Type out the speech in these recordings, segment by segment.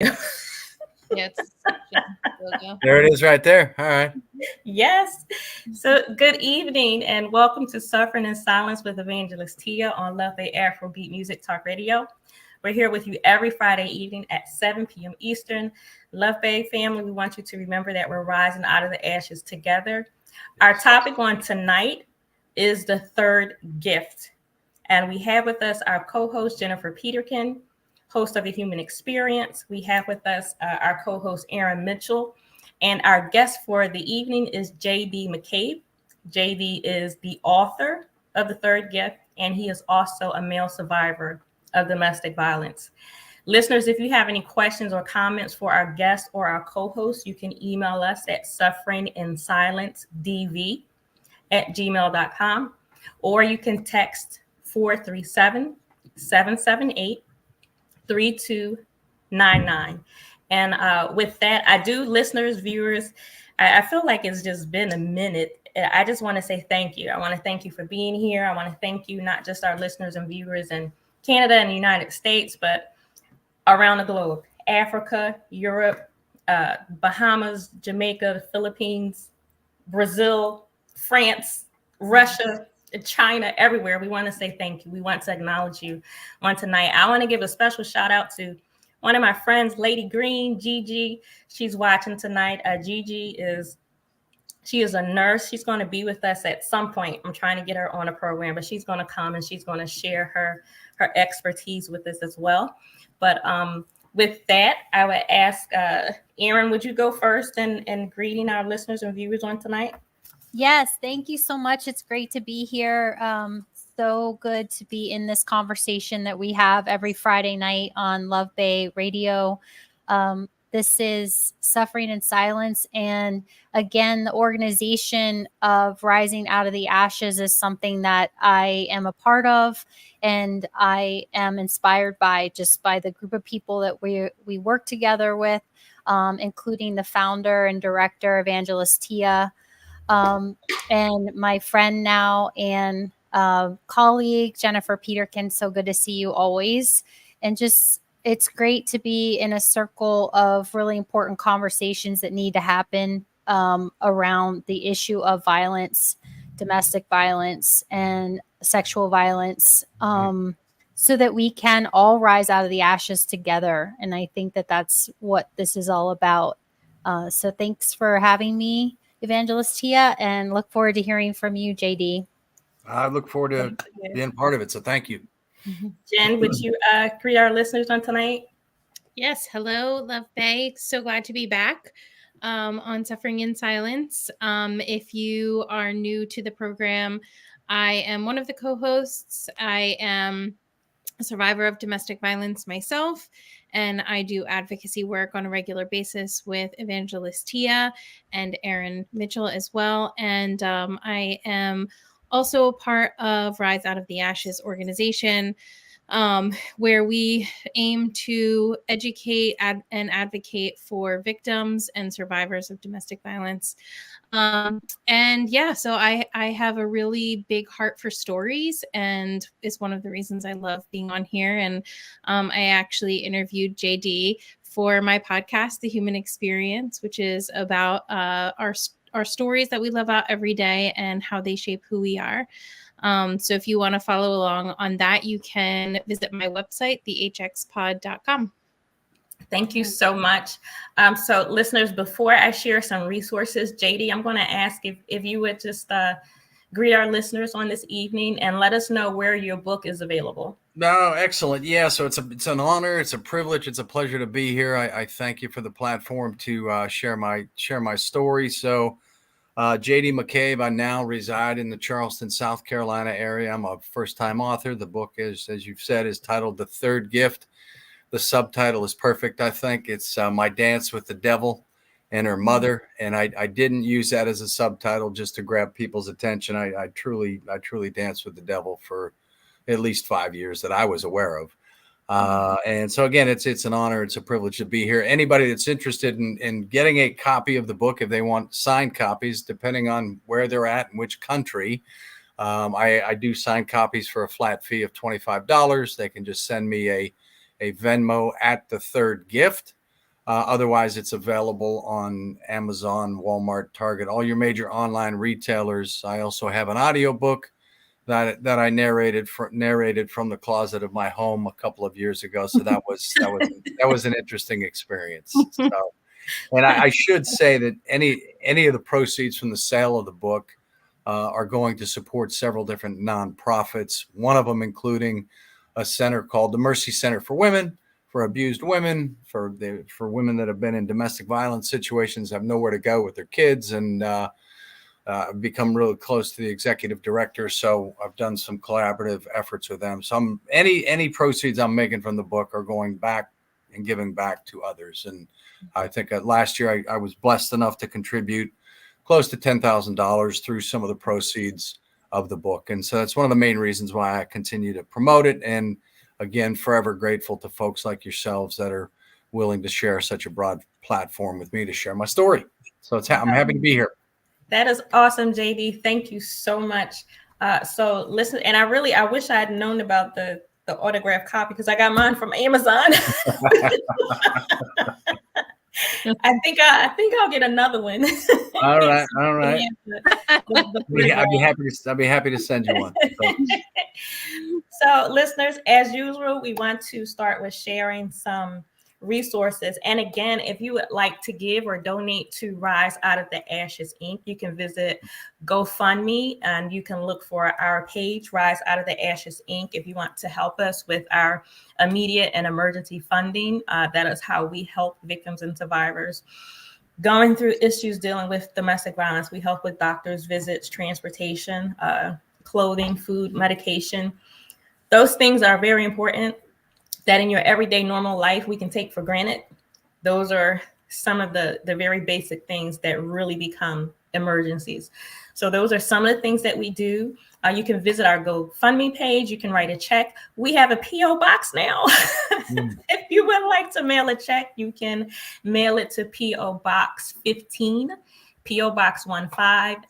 Yes. There it is right there. All right. Yes. So, good evening and welcome to Suffering in Silence with Evangelist Tia on Love Bay Afrobeat Music Talk Radio. We're here with you every Friday evening at 7 p.m. Eastern. Love Bay family, we want you to remember that we're rising out of the ashes together. Our topic on tonight is the third gift. And we have with us our co-host, Jennifer Peterkin, host of The Human Experience. We have with us our co-host, Erin Mitchell. And our guest for the evening is J.D. McCabe. J.D. is the author of The Third Gift, and he is also a male survivor of domestic violence. Listeners, if you have any questions or comments for our guest or our co-host, you can email us at sufferinginsilencedv@gmail.com, or you can text 437-778-3299. And with that, I do, listeners, viewers, I feel like it's just been a minute. I just want to say thank you. I want to thank you for being here. I want to thank you, not just our listeners and viewers in Canada and the United States, but around the globe, Africa, Europe, Bahamas, Jamaica, the Philippines, Brazil, France, Russia, China, everywhere. We want to say thank you. We want to acknowledge you on tonight. I want to give a special shout out to one of my friends, Lady Green, Gigi. She's watching tonight. She is a nurse. She's going to be with us at some point. I'm trying to get her on a program, but she's going to come and she's going to share her expertise with us as well. But with that, I would ask Erin, would you go first and greeting our listeners and viewers on tonight? Yes, thank you so much. It's great to be here. So good to be in this conversation that we have every Friday night on Love Bay Radio. This is Suffering in Silence. And again, the organization of Rising Out of the Ashes is something that I am a part of. And I am inspired by the group of people that we work together with, including the founder and director, Evangelist Tia, and my friend now and colleague, Jennifer Peterkin. So good to see you always. And just, it's great to be in a circle of really important conversations that need to happen around the issue of violence, domestic violence, and sexual violence, so that we can all rise out of the ashes together. And I think that that's what this is all about. So thanks for having me, Evangelist Tia, and look forward to hearing from you, JD. I look forward to being part of it. So thank you. Jen, would you greet our listeners on tonight? Yes. Hello, Love Bay. So glad to be back on Suffering in Silence. If you are new to the program, I am one of the co-hosts. I am a survivor of domestic violence myself, and I do advocacy work on a regular basis with Evangelist Tia and Erin Mitchell as well. And I am also a part of Rise Out of the Ashes organization, where we aim to educate and advocate for victims and survivors of domestic violence. And yeah, so I have a really big heart for stories, and it's one of the reasons I love being on here. And I actually interviewed JD for my podcast, The Human Experience, which is about our stories that we live out every day and how they shape who we are. So if you want to follow along on that, you can visit my website, thehxpod.com. Thank you so much. So listeners, before I share some resources, JD, I'm going to ask if you would just greet our listeners on this evening and let us know where your book is available. No, excellent. Yeah, so it's an honor, it's a privilege, it's a pleasure to be here. I thank you for the platform to share my story. So J.D. McCabe, I now reside in the Charleston, South Carolina area. I'm a first-time author. The book is, as you've said, is titled The Third Gift. The subtitle is perfect, I think. It's My Dance with the Devil and Her Mother. And I didn't use that as a subtitle just to grab people's attention. I truly danced with the devil for at least 5 years that I was aware of. And so again, it's an honor. It's a privilege to be here. Anybody that's interested in getting a copy of the book, if they want signed copies, depending on where they're at and which country, I do sign copies for a flat fee of $25. They can just send me a Venmo at The Third Gift. Otherwise, it's available on Amazon, Walmart, Target, all your major online retailers. I also have an audiobook that I narrated from the closet of my home a couple of years ago. So that was an interesting experience. So, and I should say that any of the proceeds from the sale of the book are going to support several different nonprofits. One of them including a center called the Mercy Center for Women, for abused women, for women that have been in domestic violence situations, have nowhere to go with their kids, and I've become really close to the executive director. So I've done some collaborative efforts with them. So any proceeds I'm making from the book are going back and giving back to others. And I think last year I was blessed enough to contribute close to $10,000 through some of the proceeds of the book. And so that's one of the main reasons why I continue to promote it. And again, forever grateful to folks like yourselves that are willing to share such a broad platform with me to share my story. So I'm happy to be here. That is awesome, JD. Thank you so much. So listen, and I wish I had known about the autograph copy, because I got mine from Amazon. I think I'll get another one. All right. I'd be happy to send you one. So listeners, as usual, we want to start with sharing some resources. And again, if you would like to give or donate to Rise Out of the Ashes Inc., you can visit GoFundMe, and you can look for our page, Rise Out of the Ashes Inc., if you want to help us with our immediate and emergency funding. That is how we help victims and survivors going through issues dealing with domestic violence. We help with doctors' visits, transportation, clothing, food, medication. Those things are very important that in your everyday normal life we can take for granted. Those are some of the very basic things that really become emergencies. So those are some of the things that we do. You can visit our GoFundMe page. You can write a check. We have a P.O. box now. If you would like to mail a check, you can mail it to P.O. Box 15, P.O. Box 15,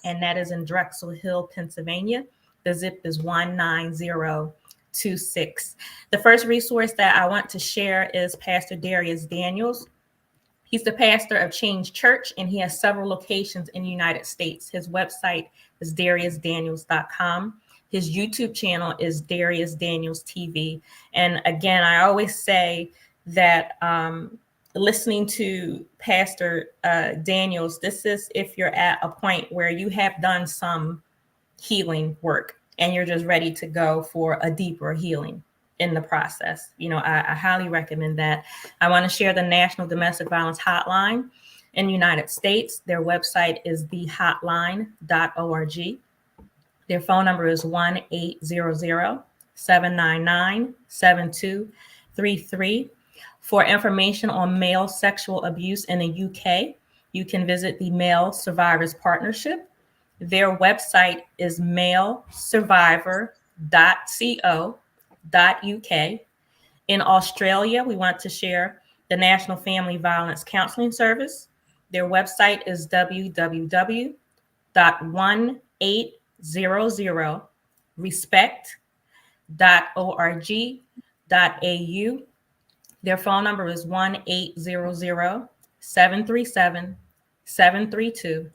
and that is in Drexel Hill, Pennsylvania. The zip is 19026. The first resource that I want to share is Pastor Darius Daniels. He's the pastor of Change Church, and he has several locations in the United States. His website is dariusdaniels.com. His YouTube channel is Darius Daniels TV. And again, I always say that listening to Pastor Daniels, this is if you're at a point where you have done some healing work and you're just ready to go for a deeper healing in the process. You know, I highly recommend that. I want to share the National Domestic Violence Hotline in the United States. Their website is thehotline.org. Their phone number is 1-800-799-7233. For information on male sexual abuse in the UK, you can visit the Male Survivors Partnership. Their website is malesurvivor.co.uk. In Australia, we want to share the National Family Violence Counseling Service. Their website is www.1800respect.org.au. Their phone number is 1-800-737-732.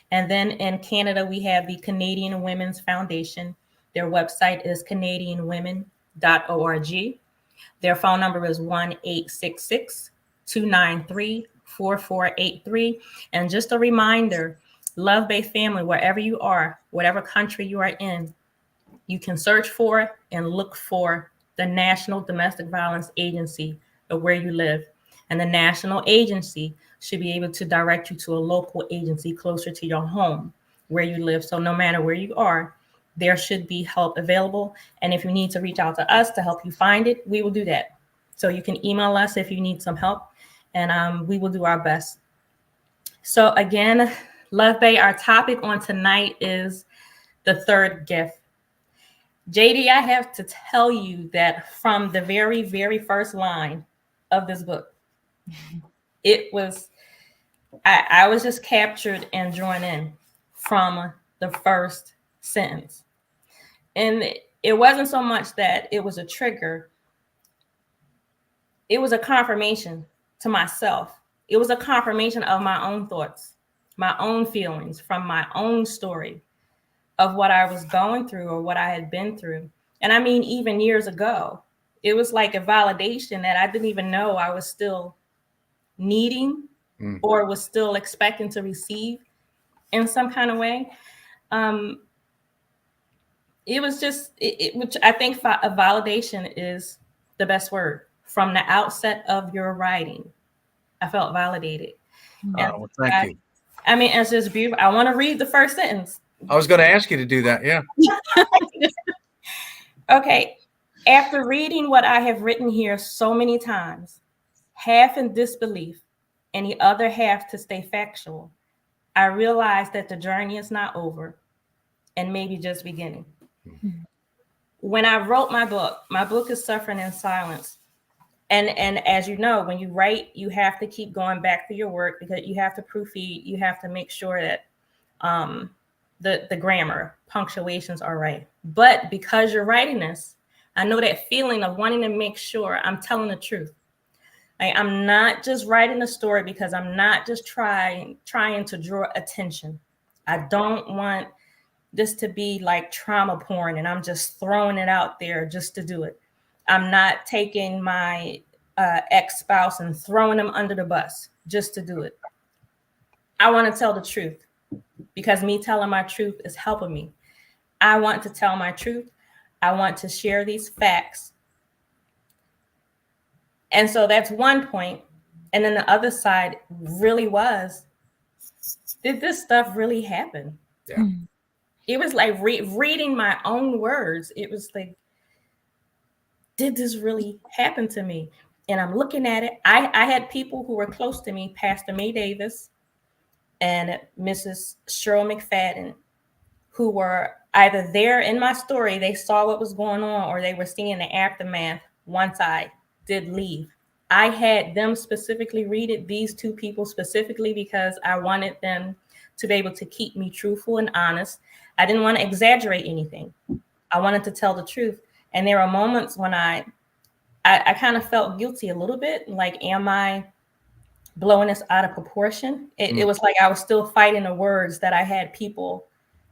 And then in Canada, we have the Canadian Women's Foundation. Their website is canadianwomen.org. Their phone number is 1-866-293-4483. And just a reminder, Love Bay family, wherever you are, whatever country you are in, you can search for and look for the National Domestic Violence Agency of where you live. And the national agency should be able to direct you to a local agency closer to your home where you live. So no matter where you are, there should be help available. And if you need to reach out to us to help you find it, we will do that. So you can email us if you need some help, and we will do our best. So again, Love Bay, our topic on tonight is the third gift. JD, I have to tell you that from the very, very first line of this book, it was, I was just captured and drawn in from the first sentence. And it wasn't so much that it was a trigger. It was a confirmation to myself it was a confirmation of my own thoughts, my own feelings from my own story of what I was going through or what I had been through. And I mean, even years ago, it was like a validation that I didn't even know I was still needing or was still expecting to receive in some kind of way. It was just, which I think a validation is the best word. From the outset of your writing, I felt validated. Well, thank you. I mean, it's just beautiful. I want to read the first sentence. I was going to ask you to do that. Yeah. Okay. After reading what I have written here so many times, half in disbelief and the other half to stay factual, I realized that the journey is not over and maybe just beginning. Mm-hmm. When I wrote my book is Suffering in Silence. And as you know, when you write, you have to keep going back to your work because you have to proofread. You have to make sure that the grammar, punctuations are right. But because you're writing this, I know that feeling of wanting to make sure I'm telling the truth. I'm not just writing a story because I'm not just trying to draw attention. I don't want this to be like trauma porn and I'm just throwing it out there just to do it. I'm not taking my ex-spouse and throwing them under the bus just to do it. I want to tell the truth because me telling my truth is helping me. I want to tell my truth. I want to share these facts. And so that's one point. And then the other side really was, did this stuff really happen? Yeah. It was like reading my own words. It was like, did this really happen to me? And I'm looking at it. I had people who were close to me, Pastor May Davis and Mrs. Cheryl McFadden, who were either there in my story, they saw what was going on, or they were seeing the aftermath once I did leave. I had them specifically read it, these two people specifically, because I wanted them to be able to keep me truthful and honest. I didn't want to exaggerate anything. I wanted to tell the truth. And there were moments when I kind of felt guilty a little bit, like, am I blowing this out of proportion? It was like I was still fighting the words that I had people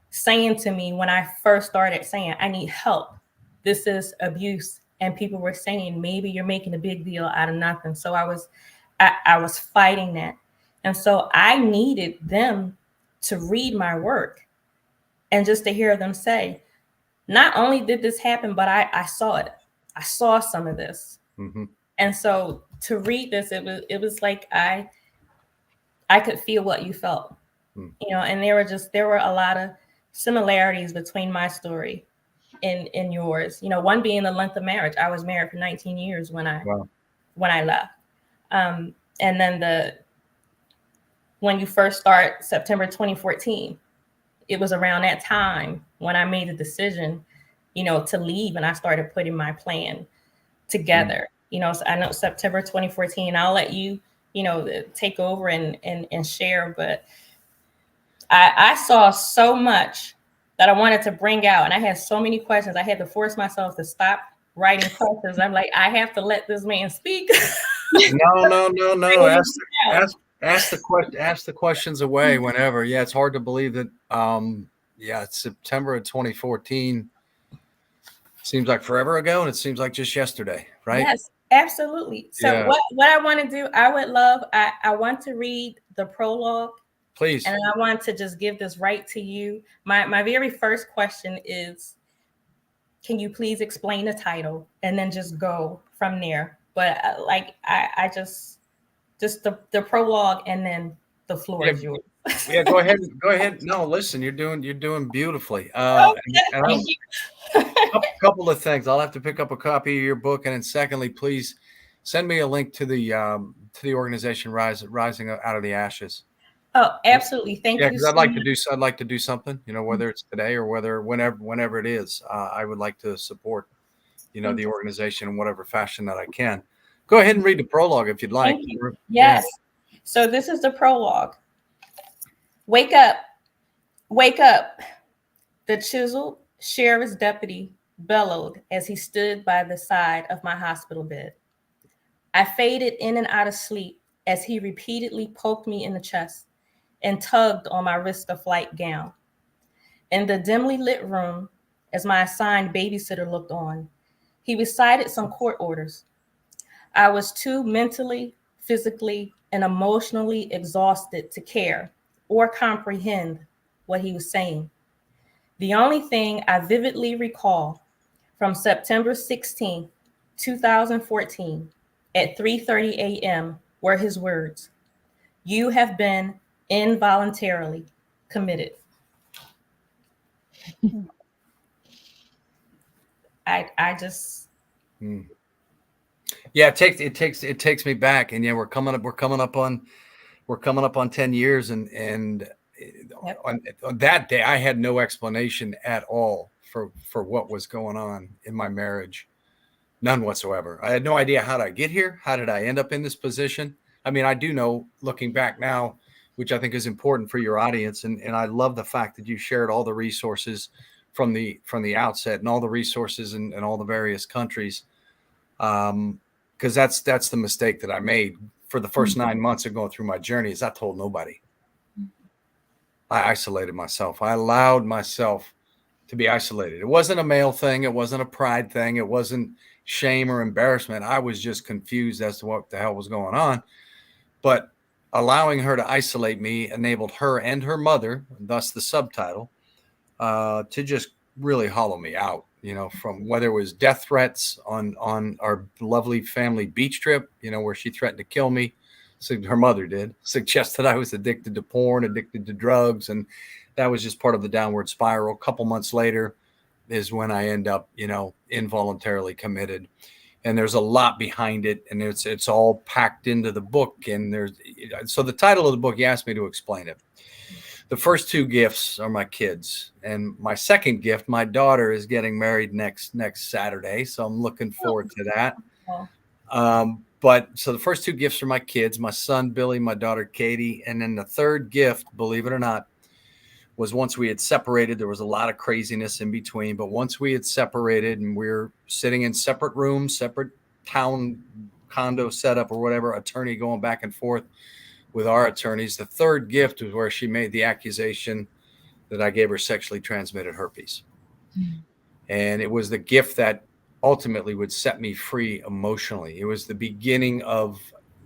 saying to me when I first started saying, I need help. This is abuse. And people were saying, maybe you're making a big deal out of nothing. So I was fighting that. And so I needed them to read my work and just to hear them say, not only did this happen, but I saw it. I saw some of this. Mm-hmm. And so to read this, it was like I could feel what you felt, you know, and there were a lot of similarities between my story and yours, you know, one being the length of marriage. I was married for 19 years when I left. And then when you first start September 2014, it was around that time when I made the decision, you know, to leave, and I started putting my plan together. You know, so I know September 2014, I'll let you, you know, take over and share, but I saw so much that I wanted to bring out, and I had so many questions. I had to force myself to stop writing questions. I'm like, I have to let this man speak. No. Ask the questions away whenever. Yeah, it's hard to believe that. It's September of 2014. Seems like forever ago, and it seems like just yesterday, right? Yes, absolutely. So what I want to do, I would love, I want to read the prologue. Please. And I want to just give this right to you. My very first question is, can you please explain the title and then just go from there? But I just the prologue, and then the floor is yours. Yeah, go ahead. No, listen, you're doing beautifully. Thank you. A couple of things. I'll have to pick up a copy of your book, and then secondly, please send me a link to the organization Rising Out of the Ashes. Oh, absolutely. Thank you. Yeah, because I'd like to do something, you know, whether it's today or whenever it is. I would like to support, you know, the organization in whatever fashion that I can. Go ahead and read the prologue if you'd like. Thank you. Yes. Yeah. So this is the prologue. Wake up. Wake up. The chiseled sheriff's deputy bellowed as he stood by the side of my hospital bed. I faded in and out of sleep, as he repeatedly poked me in the chest and tugged on my risk-of-flight gown. In the dimly lit room, as my assigned babysitter looked on, he recited some court orders. I was too mentally, physically, and emotionally exhausted to care or comprehend what he was saying. The only thing I vividly recall from September 16, 2014, at 3:30 a.m. were his words, "You have been involuntarily committed." I just Yeah, it takes me back, and yeah, we're coming up on 10 years, and Yep. on that day I had no explanation at all for what was going on in my marriage. None whatsoever. I had no idea how did I get here? How did I end up in this position? I mean, I do know looking back now, which I think is important for your audience. And I love the fact that you shared all the resources from the outset and all the resources in all the various countries. Because that's the mistake that I made for the first 9 months of going through my journey is I told nobody. I isolated myself. I allowed myself to be isolated. It wasn't a male thing. It wasn't a pride thing. It wasn't shame or embarrassment. I was just confused as to what the hell was going on. But allowing her to isolate me enabled her and her mother, thus the subtitle, to just really hollow me out, from whether it was death threats on our lovely family beach trip, where she threatened to kill me. So her mother did, suggested I was addicted to porn, addicted to drugs. And that was just part of the downward spiral. A couple months later is when I end up, involuntarily committed. And there's a lot behind it. And it's all packed into the book. And so the title of the book, you asked me to explain it. The first two gifts are my kids. And my second gift, my daughter is getting married next Saturday. So I'm looking forward to that. But so the first two gifts are my kids, my son, Billy, my daughter, Katie. And then the third gift, believe it or not, was once we had separated. There was a lot of craziness in between. But once we had separated and we're sitting in separate rooms, separate town condo setup or whatever, attorney going back and forth with our attorneys, the third gift was where she made the accusation that I gave her sexually transmitted herpes. And it was the gift that ultimately would set me free emotionally. It was the beginning of,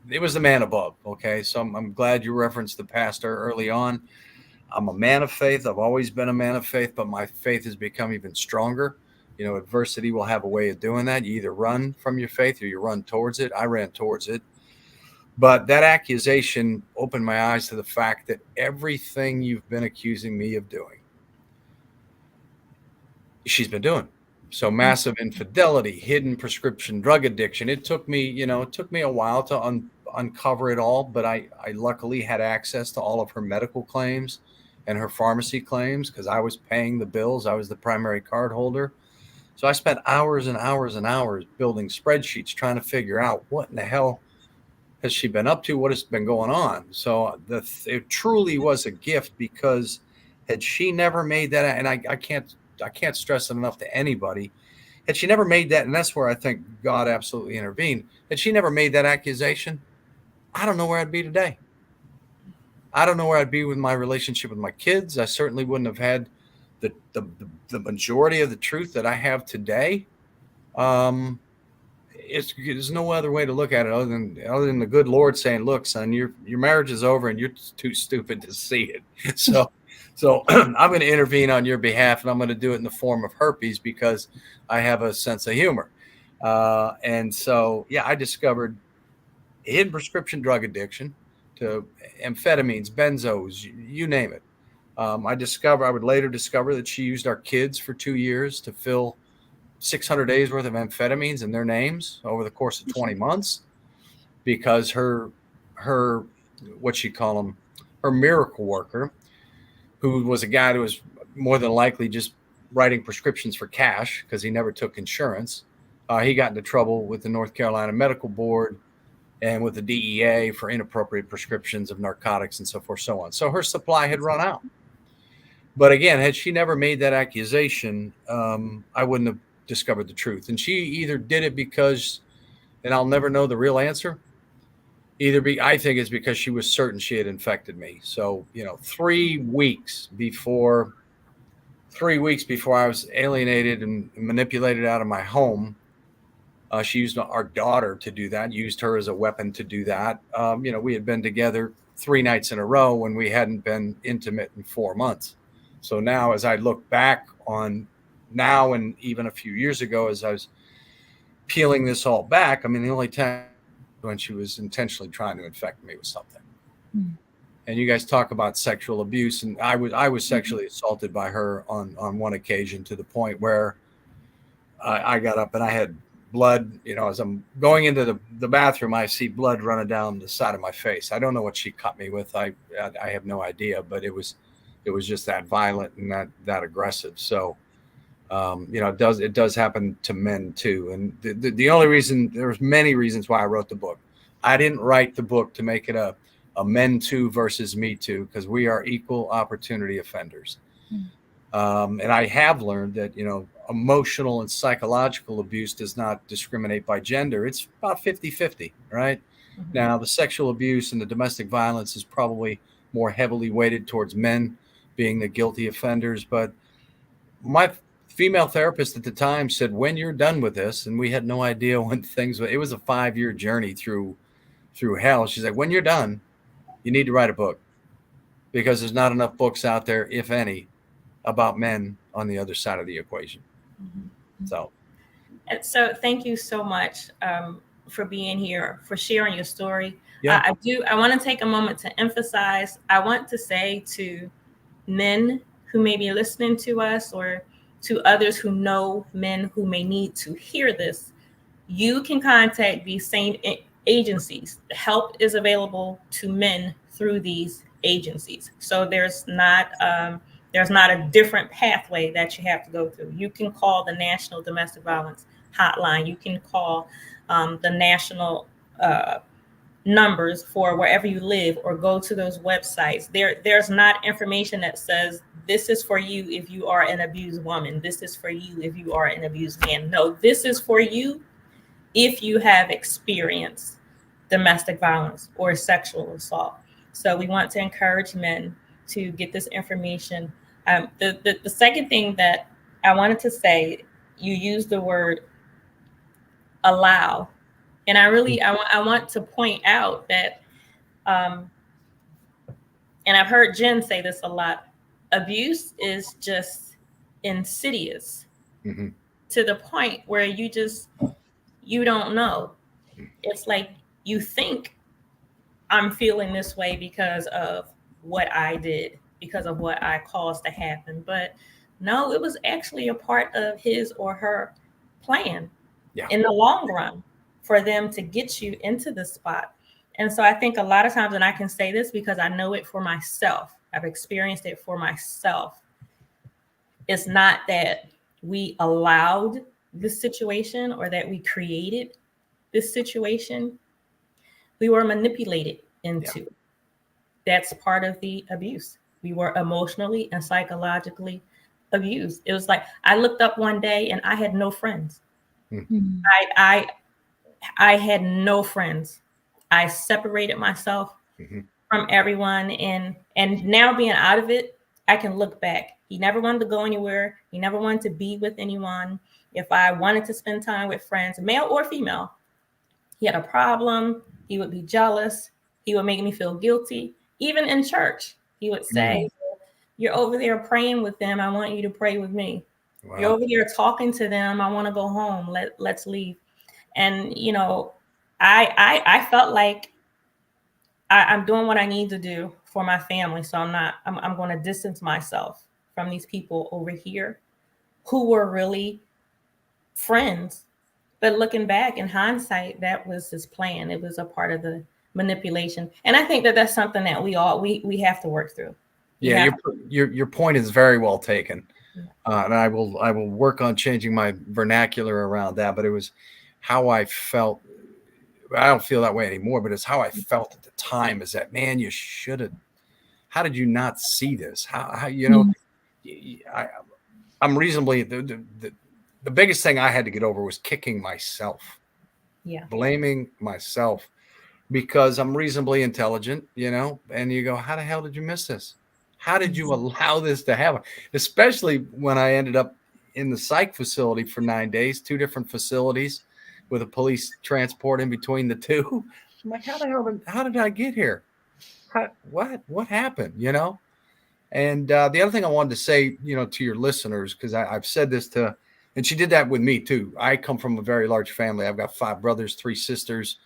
it was the man above. Okay. So I'm glad you referenced the pastor early on. I'm a man of faith. I've always been a man of faith, but my faith has become even stronger. Adversity will have a way of doing that. You either run from your faith or you run towards it. I ran towards it. But that accusation opened my eyes to the fact that everything you've been accusing me of doing, she's been doing. So massive infidelity, hidden prescription drug addiction. It took me a while to uncover it all, but I luckily had access to all of her medical claims and her pharmacy claims because I was paying the bills. I was the primary card holder. So I spent hours and hours and hours building spreadsheets trying to figure out what in the hell has she been up to, what has been going on. So it truly was a gift, because had she never made that, and I can't stress it enough to anybody, had she never made that, and that's where I think God absolutely intervened, had she never made that accusation, I don't know where I'd be today. I don't know where I'd be with my relationship with my kids. I certainly wouldn't have had the majority of the truth that I have today. There's no other way to look at it other than the good Lord saying, "Look, son, your marriage is over, and you're too stupid to see it." So I'm going to intervene on your behalf, and I'm going to do it in the form of herpes because I have a sense of humor. And so, yeah, I discovered hidden prescription drug addiction to amphetamines, benzos, you name it. I would later discover that she used our kids for 2 years to fill 600 days worth of amphetamines in their names over the course of 20 months because her, what she call them, her miracle worker, who was a guy that was more than likely just writing prescriptions for cash because he never took insurance. He got into trouble with the North Carolina Medical Board and with the DEA for inappropriate prescriptions of narcotics and so forth, so on. So her supply had run out. But again, had she never made that accusation, I wouldn't have discovered the truth. And she either did it because, and I'll never know the real answer, I think it's because she was certain she had infected me. So, 3 weeks before I was alienated and manipulated out of my home, she used our daughter to do that, used her as a weapon to do that. We had been together 3 nights in a row when we hadn't been intimate in 4 months. So now, as I look back on now and even a few years ago, as I was peeling this all back, I mean, the only time when she was intentionally trying to infect me with something. Mm. And you guys talk about sexual abuse, and I was sexually assaulted by her on one occasion, to the point where I got up and I had blood. As I'm going into the bathroom, I see blood running down the side of my face. I don't know what she cut me with. I have no idea, but it was just that violent and that aggressive. So, it does happen to men too. And the only reason, there's many reasons why I wrote the book. I didn't write the book to make it a men too versus me too, because we are equal opportunity offenders. And I have learned that, emotional and psychological abuse does not discriminate by gender. It's about 50-50, right? Mm-hmm. Now, the sexual abuse and the domestic violence is probably more heavily weighted towards men being the guilty offenders. But my female therapist at the time said, when you're done with this, and we had no idea when it was a 5-year journey through hell. She's like, when you're done, you need to write a book, because there's not enough books out there, if any, about men on the other side of the equation. Mm-hmm. So thank you so much for being here, for sharing your story. Yeah. I want to take a moment to emphasize, I want to say to men who may be listening to us, or to others who know men who may need to hear this, you can contact these same agencies. Help is available to men through these agencies. So there's not a different pathway that you have to go through. You can call the National Domestic Violence Hotline. You can call the national numbers for wherever you live, or go to those websites. There's not information that says this is for you if you are an abused woman. This is for you if you are an abused man. No, this is for you if you have experienced domestic violence or sexual assault. So we want to encourage men to get this information. The second thing that I wanted to say, you used the word allow. And I want to point out that, and I've heard Jen say this a lot, abuse is just insidious, mm-hmm. to the point where you don't know. It's like you think I'm feeling this way because of what I did, because of what I caused to happen. But no, it was actually a part of his or her plan, in the long run, for them to get you into this spot. And so I think a lot of times, and I can say this because I know it for myself, I've experienced it for myself. It's not that we allowed this situation or that we created this situation. We were manipulated into. That's part of the abuse. We were emotionally and psychologically abused. It was like, I looked up one day and I had no friends. Mm-hmm. I had no friends. I separated myself, mm-hmm. from everyone. And now, being out of it, I can look back. He never wanted to go anywhere. He never wanted to be with anyone. If I wanted to spend time with friends, male or female, he had a problem. He would be jealous. He would make me feel guilty. Even in church, he would say, mm-hmm. You're over there praying with them. I want you to pray with me. Wow. You're over here talking to them. I want to go home. Let's leave. And, I felt like I'm doing what I need to do for my family. So I'm going to distance myself from these people over here who were really friends. But looking back in hindsight, that was his plan. It was a part of the manipulation. And I think that that's something that we have to work through. Your point is very well taken. And I will work on changing my vernacular around that. But it was how I felt. I don't feel that way anymore, but it's how I felt at the time, is that, man, you should have, how did you not see this? How I'm reasonably, the biggest thing I had to get over was kicking myself, blaming myself because I'm reasonably intelligent, and you go, how the hell did you miss this? How did you allow this to happen? Especially when I ended up in the psych facility for 9 days, 2 different facilities with a police transport in between the two. I'm like, how did I get here? What happened? And the other thing I wanted to say, to your listeners, because I've said this to, and she did that with me too. I come from a very large family. I've got 5 brothers, 3 sisters,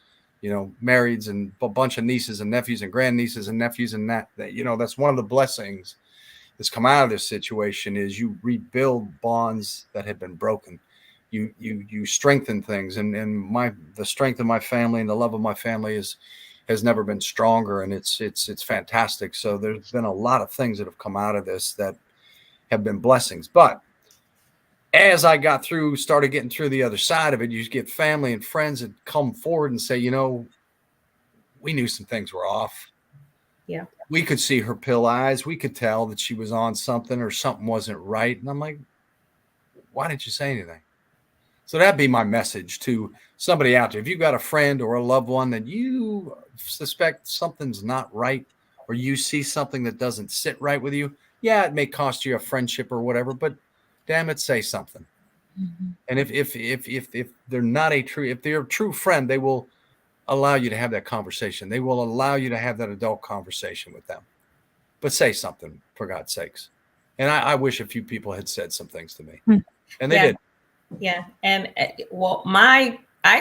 marrieds, and a bunch of nieces and nephews and grandnieces and nephews. And that's one of the blessings that's come out of this situation is you rebuild bonds that had been broken. You strengthen things, and the strength of my family and the love of my family has never been stronger, and it's fantastic. So there's been a lot of things that have come out of this that have been blessings. But as I started getting through the other side of it, you get family and friends that come forward and say, we knew some things were off. Yeah. We could see her pill eyes. We could tell that she was on something or something wasn't right. And I'm like, why didn't you say anything? So that'd be my message to somebody out there. If you've got a friend or a loved one that you suspect something's not right, or you see something that doesn't sit right with you, yeah, it may cost you a friendship or whatever, but damn it, say something. Mm-hmm. And if they're not if they're a true friend, they will allow you to have that conversation. They will allow you to have that adult conversation with them. But say something, for God's sakes. And I wish a few people had said some things to me. And they did. Yeah. And I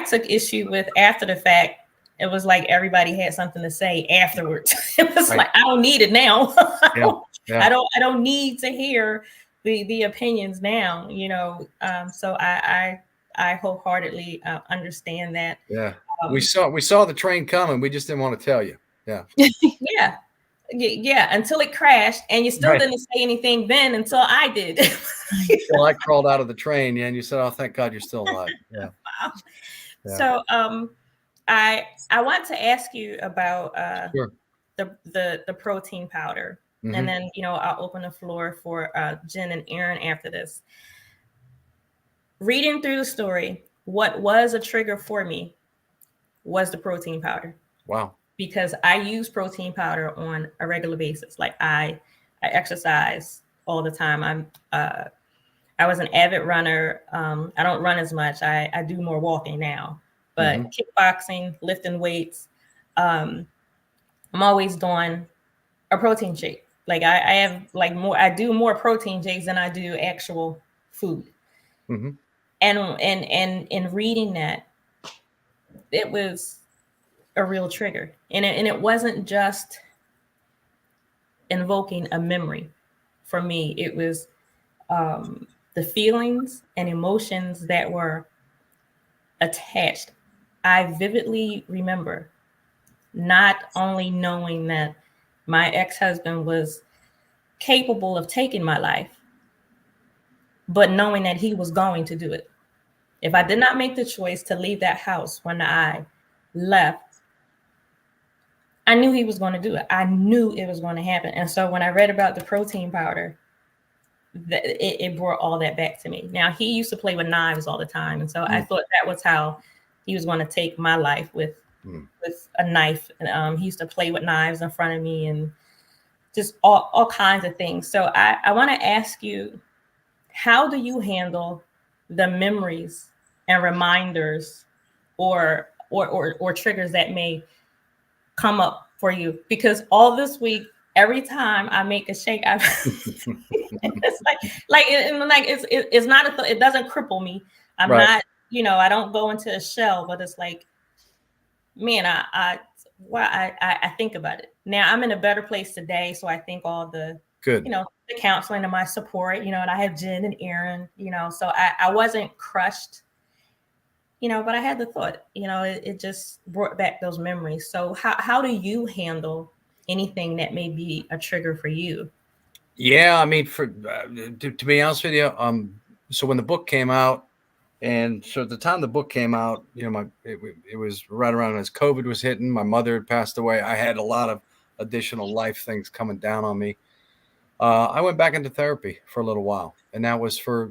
took issue with after the fact. It was like everybody had something to say afterwards. It was like, I don't need it now. I don't need to hear the opinions now, so I wholeheartedly understand that. Yeah. We saw the train coming. We just didn't want to tell you. Yeah. Yeah. Until it crashed, and you still didn't say anything then until I did. Well, I crawled out of the train, and you said, "Oh, thank God you're still alive." Yeah. Wow. Yeah. So, I want to ask you about sure. the protein powder, mm-hmm. and then I'll open the floor for Jen and Erin after this. Reading through the story, what was a trigger for me was the protein powder. Wow. Because I use protein powder on a regular basis. Like I exercise all the time. I was an avid runner. I don't run as much. I do more walking now, but mm-hmm. kickboxing, lifting weights. I'm always doing a protein shake. Like I have like more. I do more protein shakes than I do actual food. Mm-hmm. And in reading that, it was a real trigger, and it wasn't just invoking a memory for me. It was the feelings and emotions that were attached. I vividly remember not only knowing that my ex-husband was capable of taking my life, but knowing that he was going to do it. If I did not make the choice to leave that house when I left, I knew he was going to do it. I knew it was going to happen. And so when I read about the protein powder, it brought all that back to me. Now, he used to play with knives all the time. And so I thought that was how he was going to take my life, with a knife. And he used to play with knives in front of me and just all kinds of things. So I want to ask you, how do you handle the memories and reminders or triggers that may come up for you? Because all this week, every time I make a shake, it's it's not it doesn't cripple me. I'm not, I don't go into a shell, but it's like, man, I think about it. Now I'm in a better place today, so I think all the good, the counseling and my support, and I have Jen and Erin, so I wasn't crushed. But I had the thought, it just brought back those memories. So how do you handle anything that may be a trigger for you? Yeah, I mean, to be honest with you, so when the book came out, and so at the time the book came out, it was right around as COVID was hitting. My mother had passed away. I had a lot of additional life things coming down on me. I went back into therapy for a little while, and that was for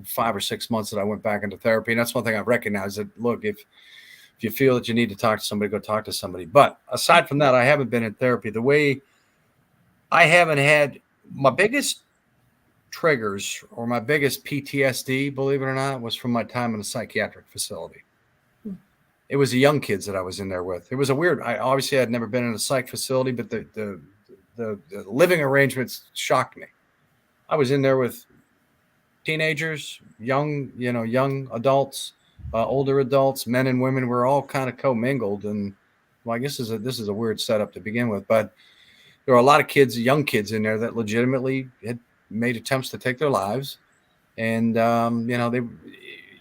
5 or 6 months that I went back into therapy. And that's one thing I've recognized, that look, if If you feel that you need to talk to somebody, go talk to somebody. But aside from that, I haven't been in therapy. The way I haven't had my biggest triggers or my biggest PTSD, believe it or not, was from my time in a psychiatric facility. It was the young kids that I was in there with. It was a weird, I obviously had never been in a psych facility, but the living arrangements shocked me. I was in there with teenagers, young adults, older adults, men and women. We're all kind of commingled. And well, I guess this is a weird setup to begin with, but there were a lot of kids, young kids in there that legitimately had made attempts to take their lives. And,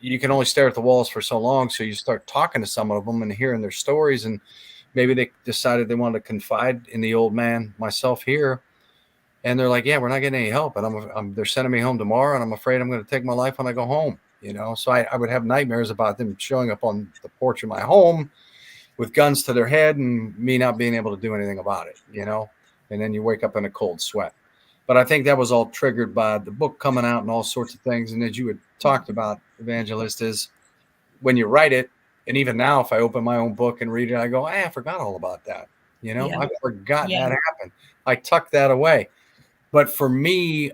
you can only stare at the walls for so long. So you start talking to some of them and hearing their stories. And maybe they decided they wanted to confide in the old man, myself here. And they're like, yeah, we're not getting any help. And they're sending me home tomorrow. And I'm afraid I'm going to take my life when I go home. So I would have nightmares about them showing up on the porch of my home with guns to their head and me not being able to do anything about it, and then you wake up in a cold sweat. But I think that was all triggered by the book coming out and all sorts of things. And as you had talked about, Evangelist, is when you write it, and even now, if I open my own book and read it, I go, I forgot all about that. I forgot that happened. I tucked that away. But for me,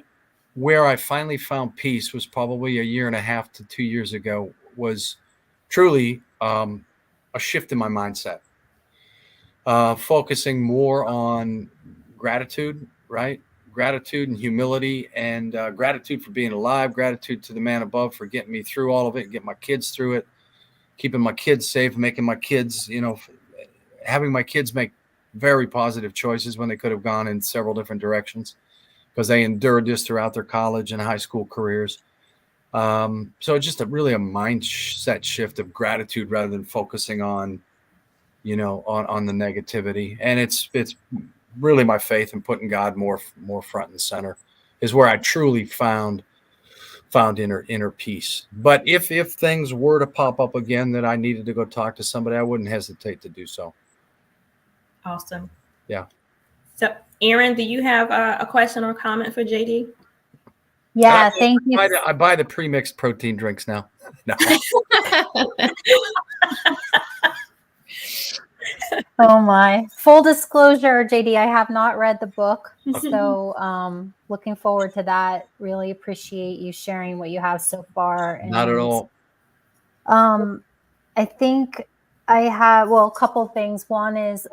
where I finally found peace was probably a year and a half to 2 years ago, was truly a shift in my mindset, focusing more on gratitude, right? Gratitude and humility, and gratitude for being alive, gratitude to the man above for getting me through all of it, get my kids through it, keeping my kids safe, making my kids, having my kids make very positive choices when they could have gone in several different directions because they endured this throughout their college and high school careers. So it's just really a mindset shift of gratitude rather than focusing on, on the negativity. And it's really my faith in putting God more front and center is where I truly found inner peace. But if things were to pop up again that I needed to go talk to somebody, I wouldn't hesitate to do so. Awesome. Yeah. So, Erin, do you have a question or comment for JD? Yeah, thank you. I buy the pre-mixed protein drinks now. No. Oh my. Full disclosure, JD, I have not read the book. So looking forward to that. Really appreciate you sharing what you have so far. And, not at all. I think I have, a couple of things. One is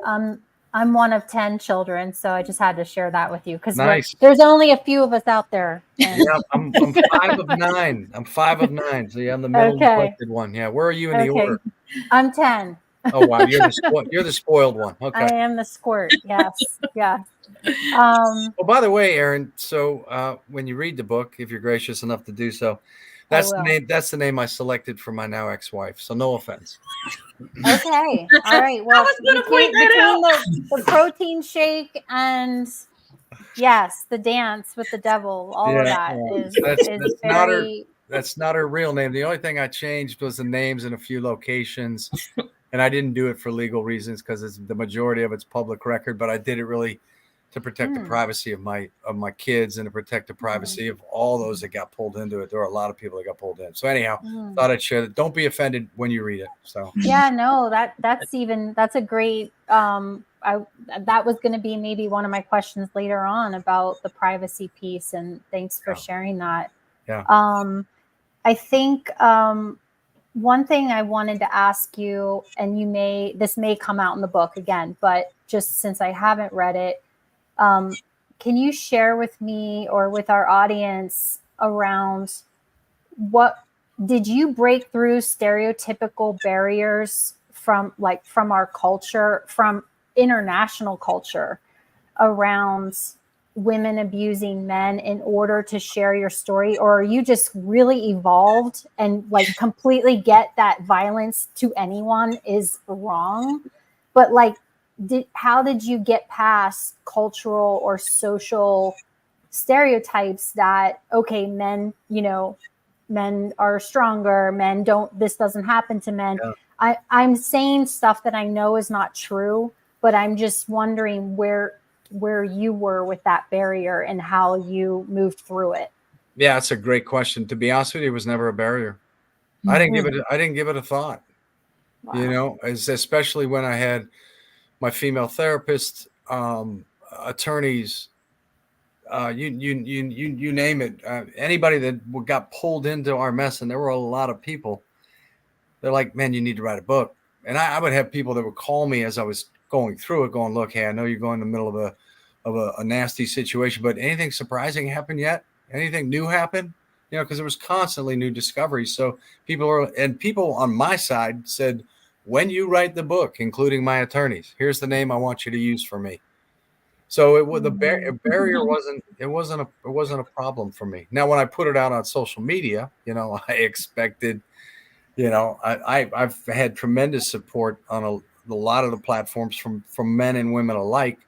I'm one of 10 children, so I just had to share that with you because there's only a few of us out there. And yeah, I'm 5 of 9. I'm 5 of 9. So yeah, I'm the middle neglected one. Yeah, where are you in the order? I'm 10. Oh wow, you're the spoiled one. Okay, I am the squirt. Yes, yeah. By the way, Erin, so when you read the book, if you're gracious enough to do so, that's the name. That's the name I selected for my now ex-wife. So no offense. Okay. All right. Well, between the protein shake and yes, the dance with the devil, all of that is very. That's not her real name. The only thing I changed was the names in a few locations, and I didn't do it for legal reasons because the majority of it's public record. But I did it really to protect the privacy of my kids and to protect the privacy of all those that got pulled into it. There were a lot of people that got pulled in. So anyhow, thought I'd share that. Don't be offended when you read it. So yeah, no, that's a great. That was going to be maybe one of my questions later on about the privacy piece, and thanks for sharing that. Yeah. I think one thing I wanted to ask you, and this may come out in the book again, but just since I haven't read it, can you share with me or with our audience around what did you break through stereotypical barriers from our culture, from international culture around women abusing men in order to share your story, or are you just really evolved and completely get that violence to anyone is wrong, but how did you get past cultural or social stereotypes that men are stronger, this doesn't happen to men? I'm saying stuff that I know is not true, but I'm just wondering where you were with that barrier and how you moved through it. Yeah, that's a great question. To be honest with you, it was never a barrier. I didn't give it a thought. Wow. You know, especially when I had my female therapist, attorneys, you name it, anybody that got pulled into our mess, and there were a lot of people. They're like, man, you need to write a book. And I would have people that would call me as I was going through it, going, look, hey, I know you're going in the middle of a nasty situation, but anything surprising happened yet? Anything new happened? You know, because there was constantly new discoveries. So people on my side said, when you write the book, including my attorneys, here's the name I want you to use for me. So it was a barrier wasn't a problem for me. Now, when I put it out on social media, you know, I expected, you know, I've had tremendous support on a lot of the platforms from men and women alike.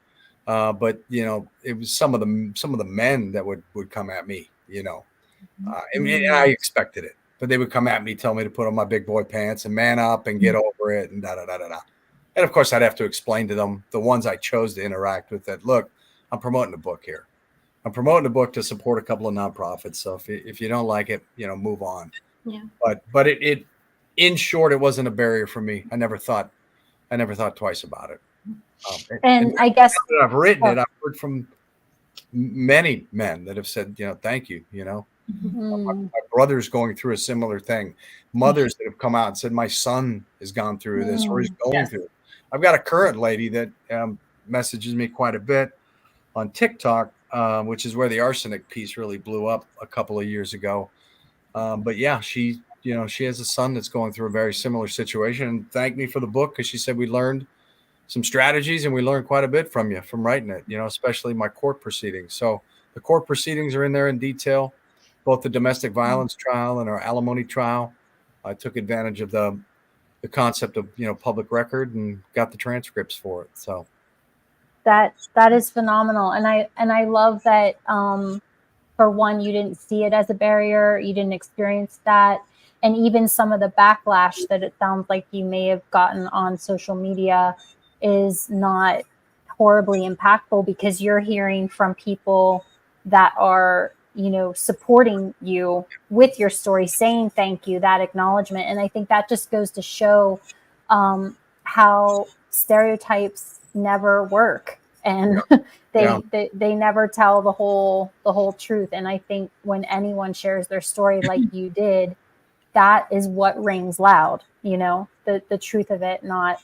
But you know, it was some of the men that would come at me, you know, and I expected it, but they would come at me, tell me to put on my big boy pants and man up and get over it and da da da da da. And of course, I'd have to explain to them, the ones I chose to interact with, that look, I'm promoting a book here. I'm promoting a book to support a couple of nonprofits. So if you don't like it, you know, move on. Yeah. But it in short, it wasn't a barrier for me. I never thought twice about it. And I guess I've written it. I've heard from many men that have said, you know, thank you. You know, my brother's going through a similar thing. Mothers that have come out and said, my son has gone through this or is going through it. I've got a current lady that messages me quite a bit on TikTok, which is where the arsenic piece really blew up a couple of years ago. But yeah, she has a son that's going through a very similar situation, and thanked me for the book, because she said we learned some strategies and we learned quite a bit from you from writing it, you know, especially my court proceedings. So the court proceedings are in there in detail, both the domestic violence trial and our alimony trial. I took advantage of the concept of, you know, public record, and got the transcripts for it. So that is phenomenal. And I love that, for one, you didn't see it as a barrier, you didn't experience that. And even some of the backlash that it sounds like you may have gotten on social media is not horribly impactful, because you're hearing from people that are, you know, supporting you with your story, saying thank you, that acknowledgement. And I think that just goes to show how stereotypes never work, and they never tell the whole truth. And I think when anyone shares their story like you did, that is what rings loud, you know, the truth of it, not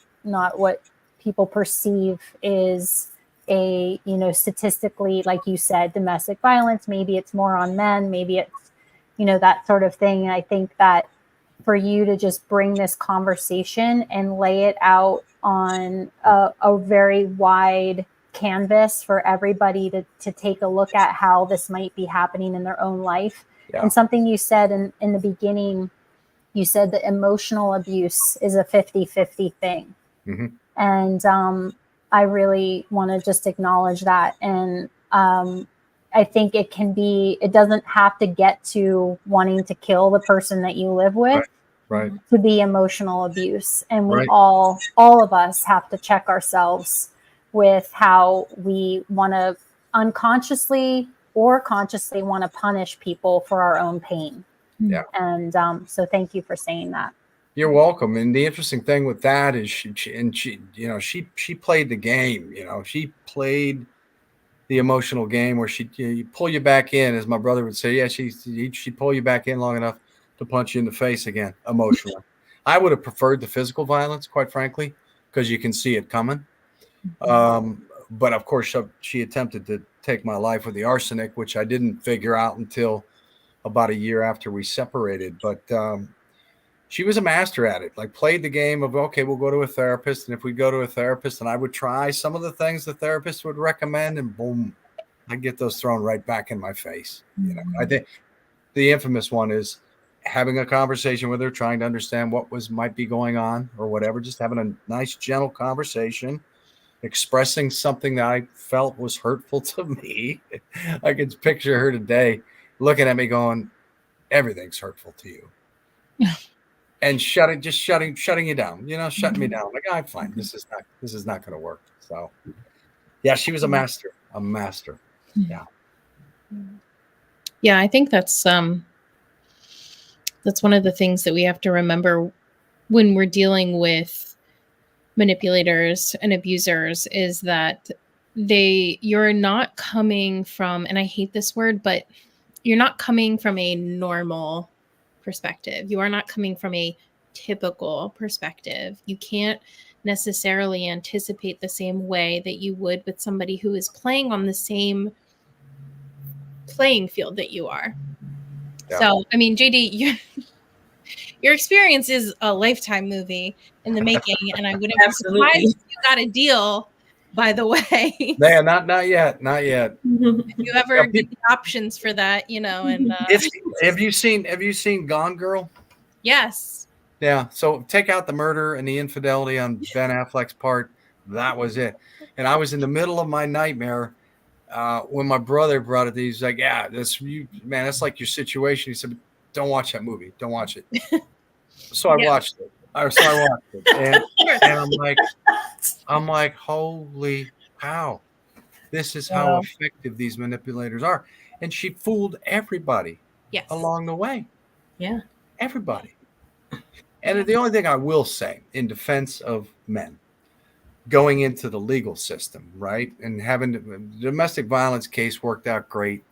what people perceive is a, you know, statistically, like you said, domestic violence. Maybe it's more on men, maybe it's, you know, that sort of thing. And I think that for you to just bring this conversation and lay it out on a very wide canvas for everybody to take a look at how this might be happening in their own life. Yeah. And something you said in the beginning, you said that emotional abuse is a 50-50 thing. Mm-hmm. And I really want to just acknowledge that. And I think it doesn't have to get to wanting to kill the person that you live with, right, to be emotional abuse. And we all of us have to check ourselves with how we want to unconsciously or consciously want to punish people for our own pain. Yeah. And so thank you for saying that. You're welcome. And the interesting thing with that is she played the game, you know, she played the emotional game where you pull you back in, as my brother would say. Yeah, she'd pull you back in long enough to punch you in the face again, emotionally. I would have preferred the physical violence, quite frankly, because you can see it coming. But of course, she attempted to take my life with the arsenic, which I didn't figure out until about a year after we separated. But she was a master at it, like played the game of, okay, we'll go to a therapist. And if we go to a therapist and I would try some of the things the therapist would recommend, and boom, I'd get those thrown right back in my face. You know, I think the infamous one is having a conversation with her, trying to understand what might be going on or whatever, just having a nice, gentle conversation, expressing something that I felt was hurtful to me. I could picture her today looking at me going, everything's hurtful to you. And shutting you down, you know, shutting me down. Like, I'm fine. This is not going to work. So yeah, she was a master. Yeah. Yeah. I think that's one of the things that we have to remember when we're dealing with manipulators and abusers is that you're not coming from, and I hate this word, but you're not coming from a normal perspective. You are not coming from a typical perspective. You can't necessarily anticipate the same way that you would with somebody who is playing on the same playing field that you are. Yeah. So, I mean, JD, your experience is a Lifetime movie in the making, and I wouldn't be surprised if you got a deal, by the way. Yeah, not yet. If you ever get the options for that, you know, and have you seen Gone Girl? yes. Yeah. So take out the murder and the infidelity on Ben Affleck's part. That was it. And I was in the middle of my nightmare when my brother brought it. He's like, "Yeah, that's like your situation." He said, "Don't watch that movie. Don't watch it." So I watched it. And I'm like, holy cow. This is how effective these manipulators are. And she fooled everybody along the way. Yeah. Everybody. And the only thing I will say in defense of men going into the legal system, right? And having the domestic violence case worked out great.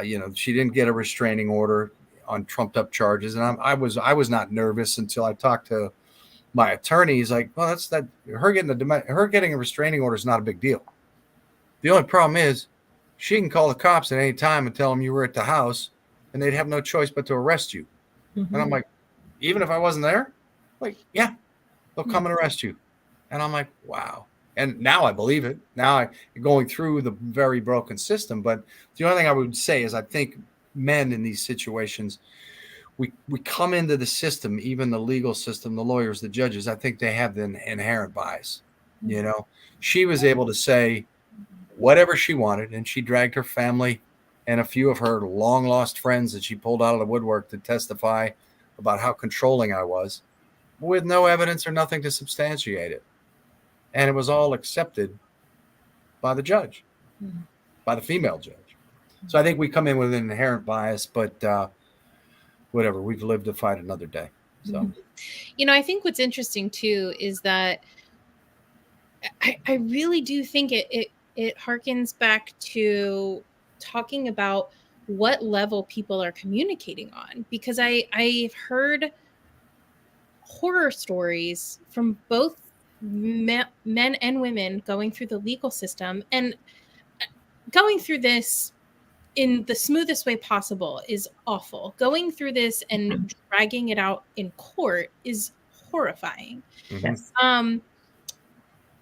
She didn't get a restraining order on trumped up charges. And I was not nervous until I talked to my attorney. He's like, well, her getting a restraining order is not a big deal. The only problem is she can call the cops at any time and tell them you were at the house and they'd have no choice but to arrest you. Mm-hmm. And I'm like, even if I wasn't there, like, yeah, they'll come and arrest you. And I'm like, wow. And now I believe it. Now I'm going through the very broken system. But the only thing I would say is I think men in these situations, we come into the system, even the legal system, the lawyers, the judges, I think they have the inherent bias. She was able to say whatever she wanted, and she dragged her family and a few of her long lost friends that she pulled out of the woodwork to testify about how controlling I was with no evidence or nothing to substantiate it. And it was all accepted by the judge, by the female judge. So I think we come in with an inherent bias, but whatever, we've lived to fight another day. So, I think what's interesting too is that I really do think it harkens back to talking about what level people are communicating on, because I've heard horror stories from both men and women going through the legal system, and going through this in the smoothest way possible is awful. Going through this and dragging it out in court is horrifying. Yes.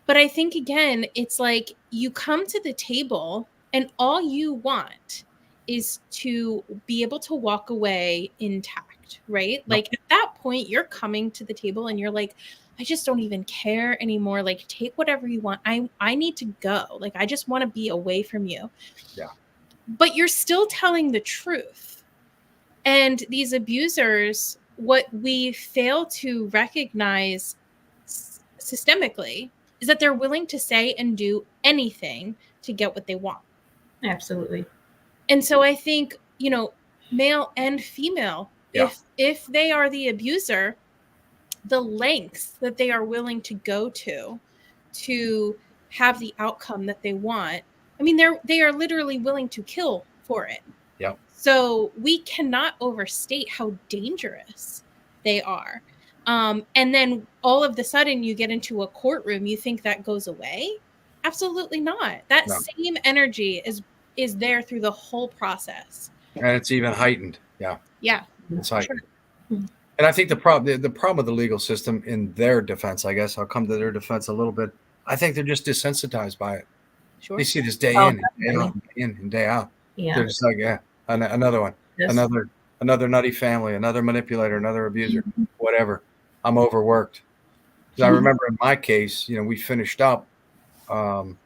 But I think, again, it's like you come to the table and all you want is to be able to walk away intact, right? Yep. Like at that point, you're coming to the table and you're like, I just don't even care anymore. Like, take whatever you want. I need to go. Like, I just want to be away from you. Yeah. But you're still telling the truth. And these abusers, what we fail to recognize systemically is that they're willing to say and do anything to get what they want. Absolutely. And so I think, male and female, if they are the abuser, the lengths that they are willing to go to have the outcome that they want, I mean, they are literally willing to kill for it. Yep. So we cannot overstate how dangerous they are. And then all of the sudden you get into a courtroom, you think that goes away? Absolutely not. That same energy is there through the whole process. And it's even heightened. Yeah. Yeah. It's heightened. Sure. And I think the problem with the legal system, in their defense, I guess I'll come to their defense a little bit. I think they're just desensitized by it. Sure. They see this day in and day out. Yeah. They're just like, another one, another nutty family, another manipulator, another abuser, whatever. I'm overworked. I remember in my case, we finished up, and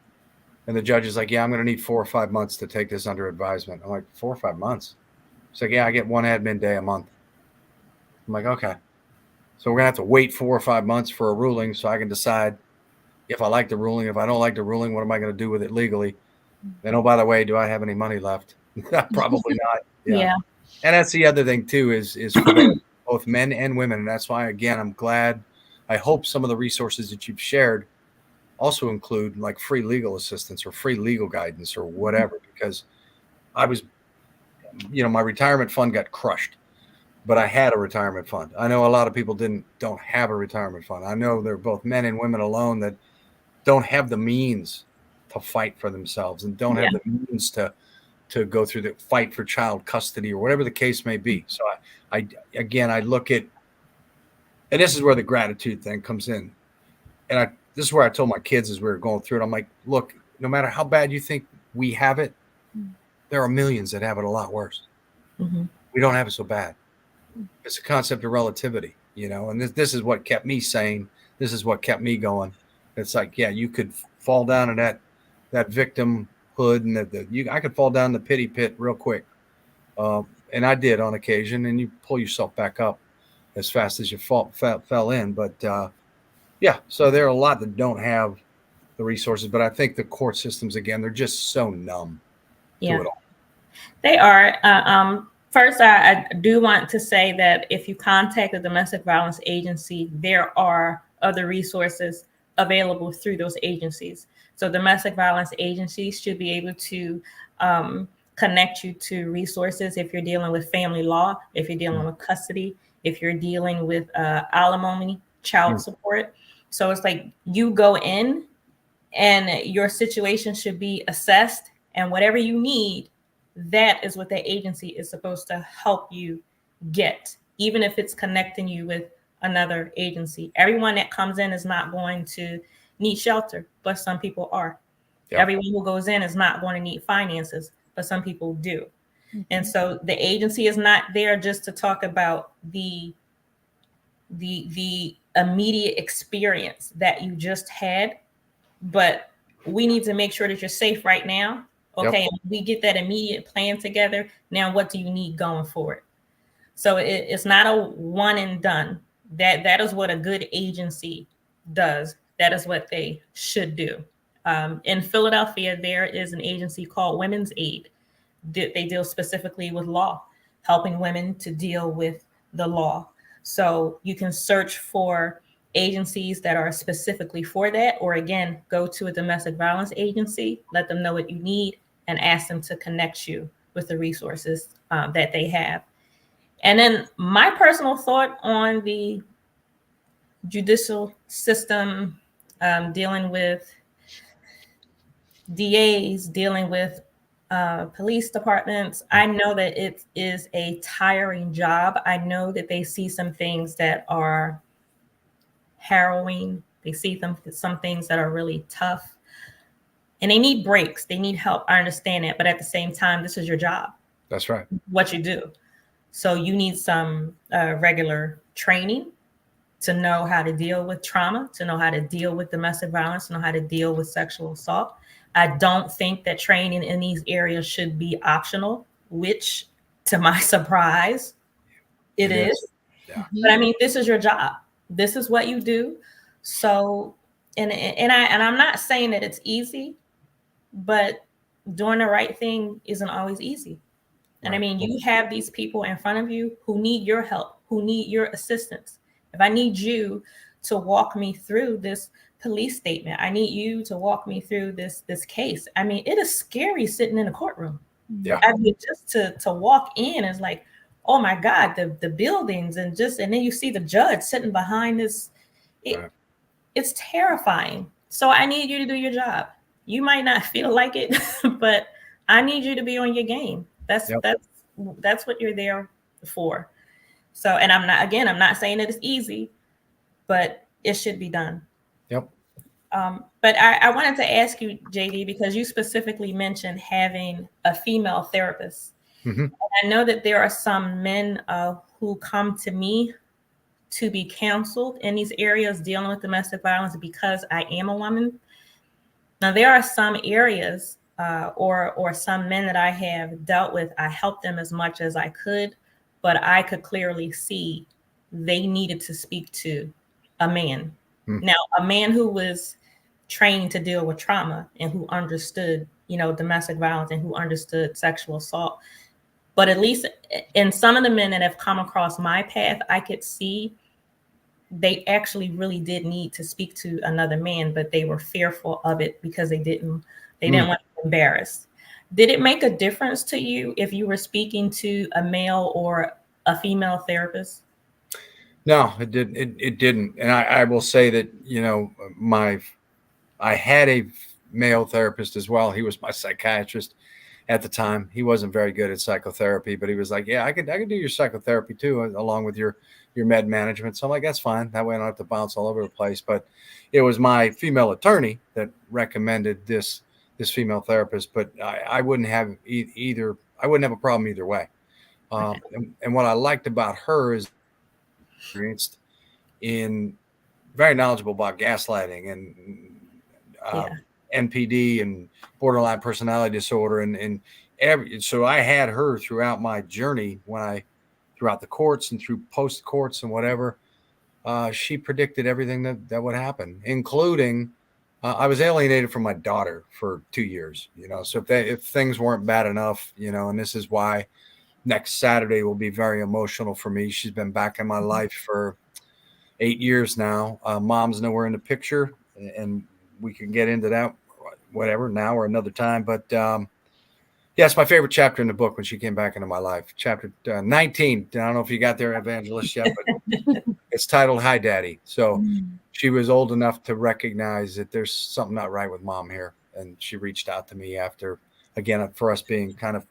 the judge is like, I'm going to need 4 or 5 months to take this under advisement. I'm like, 4 or 5 months? It's like, I get one admin day a month. I'm like, okay. So we're going to have to wait 4 or 5 months for a ruling so I can decide if I like the ruling. If I don't like the ruling, what am I going to do with it legally? And, oh, by the way, do I have any money left? Probably not. Yeah. And that's the other thing, too, is for them, both men and women. And that's why, again, I'm glad. I hope some of the resources that you've shared also include like free legal assistance or free legal guidance or whatever, because I was, my retirement fund got crushed, but I had a retirement fund. I know a lot of people don't have a retirement fund. I know there are both men and women alone that don't have the means to fight for themselves and don't have the means to go through the fight for child custody or whatever the case may be. So I look at, and this is where the gratitude thing comes in. And this is where I told my kids as we were going through it, I'm like, look, no matter how bad you think we have it, there are millions that have it a lot worse. Mm-hmm. We don't have it so bad. It's a concept of relativity, and this is what kept me sane. This is what kept me going. It's like, yeah, you could fall down in that victimhood, and I could fall down the pity pit real quick. And I did on occasion, and you pull yourself back up as fast as you fell in. But so there are a lot that don't have the resources, but I think the court systems, again, they're just so numb to it all. They are. First, I do want to say that if you contact the domestic violence agency, there are other resources available through those agencies. So domestic violence agencies should be able to connect you to resources if you're dealing with family law, if you're dealing with custody, if you're dealing with alimony, child support. So it's like you go in and your situation should be assessed, and whatever you need, that is what the agency is supposed to help you get, even if it's connecting you with another agency. Everyone that comes in is not going to need shelter, but some people are. Yep. Everyone who goes in is not going to need finances, but some people do. Mm-hmm. And so the agency is not there just to talk about the immediate experience that you just had, but we need to make sure that you're safe right now. Okay, yep. We get that immediate plan together. Now, what do you need going forward? So it's not a one and done. That is what a good agency does. That is what they should do. In Philadelphia, there is an agency called Women's Aid. They deal specifically with law, helping women to deal with the law. So you can search for agencies that are specifically for that, or again, go to a domestic violence agency, let them know what you need, and ask them to connect you with the resources that they have. And then my personal thought on the judicial system, dealing with DAs, dealing with police departments, I know that it is a tiring job. I know that they see some things that are harrowing. They see some things that are really tough. And they need breaks. They need help. I understand that. But at the same time, this is your job. That's right. What you do. So you need some regular training to know how to deal with trauma, to know how to deal with domestic violence, to know how to deal with sexual assault. I don't think that training in these areas should be optional, which, to my surprise, it is. Yeah. But I mean, this is your job. This is what you do. So, and I'm not saying that it's easy, but doing the right thing isn't always easy. And I mean, you have these people in front of you who need your help, who need your assistance. If I need you to walk me through this police statement, I need you to walk me through this case. I mean, it is scary sitting in a courtroom. Yeah. I mean, just to walk in is like, oh my God, the buildings and then you see the judge sitting behind this. It's terrifying. So I need you to do your job. You might not feel like it, but I need you to be on your game. That's what you're there for. So, and I'm not saying that it's easy, but it should be done. Yep. But I wanted to ask you, JD, because you specifically mentioned having a female therapist. Mm-hmm. And I know that there are some men who come to me to be counseled in these areas dealing with domestic violence because I am a woman. Now, there are some areas or some men that I have dealt with, I helped them as much as I could, but I could clearly see they needed to speak to a man. Now, a man who was trained to deal with trauma and who understood, domestic violence and who understood sexual assault, But at least in some of the men that have come across my path, I could see they actually really did need to speak to another man, but they were fearful of it because they didn't want to be embarrassed. Did it make a difference to you if you were speaking to a male or a female therapist? No, it didn't. It didn't. And I will say that, I had a male therapist as well. He was my psychiatrist at the time. He wasn't very good at psychotherapy, but he was like, yeah, I could do your psychotherapy too, along with your med management. So I'm like, that's fine. That way I don't have to bounce all over the place. But it was my female attorney that recommended this female therapist, but I wouldn't have either. I wouldn't have a problem either way. And what I liked about her is experienced in very knowledgeable about gaslighting and NPD and borderline personality disorder and so I had her throughout my journey throughout the courts and through post courts and whatever. She predicted everything that would happen, including I was alienated from my daughter for 2 years, so if things weren't bad enough, and this is why next Saturday will be very emotional for me. She's been back in my life for 8 years now. Mom's nowhere in the picture, and we can get into that, whatever, now or another time. But it's my favorite chapter in the book when she came back into my life. Chapter 19. I don't know if you got there, Evangelist, yet, but it's titled "Hi, Daddy." So she was old enough to recognize that there's something not right with Mom here, and she reached out to me after, again, for us being kind of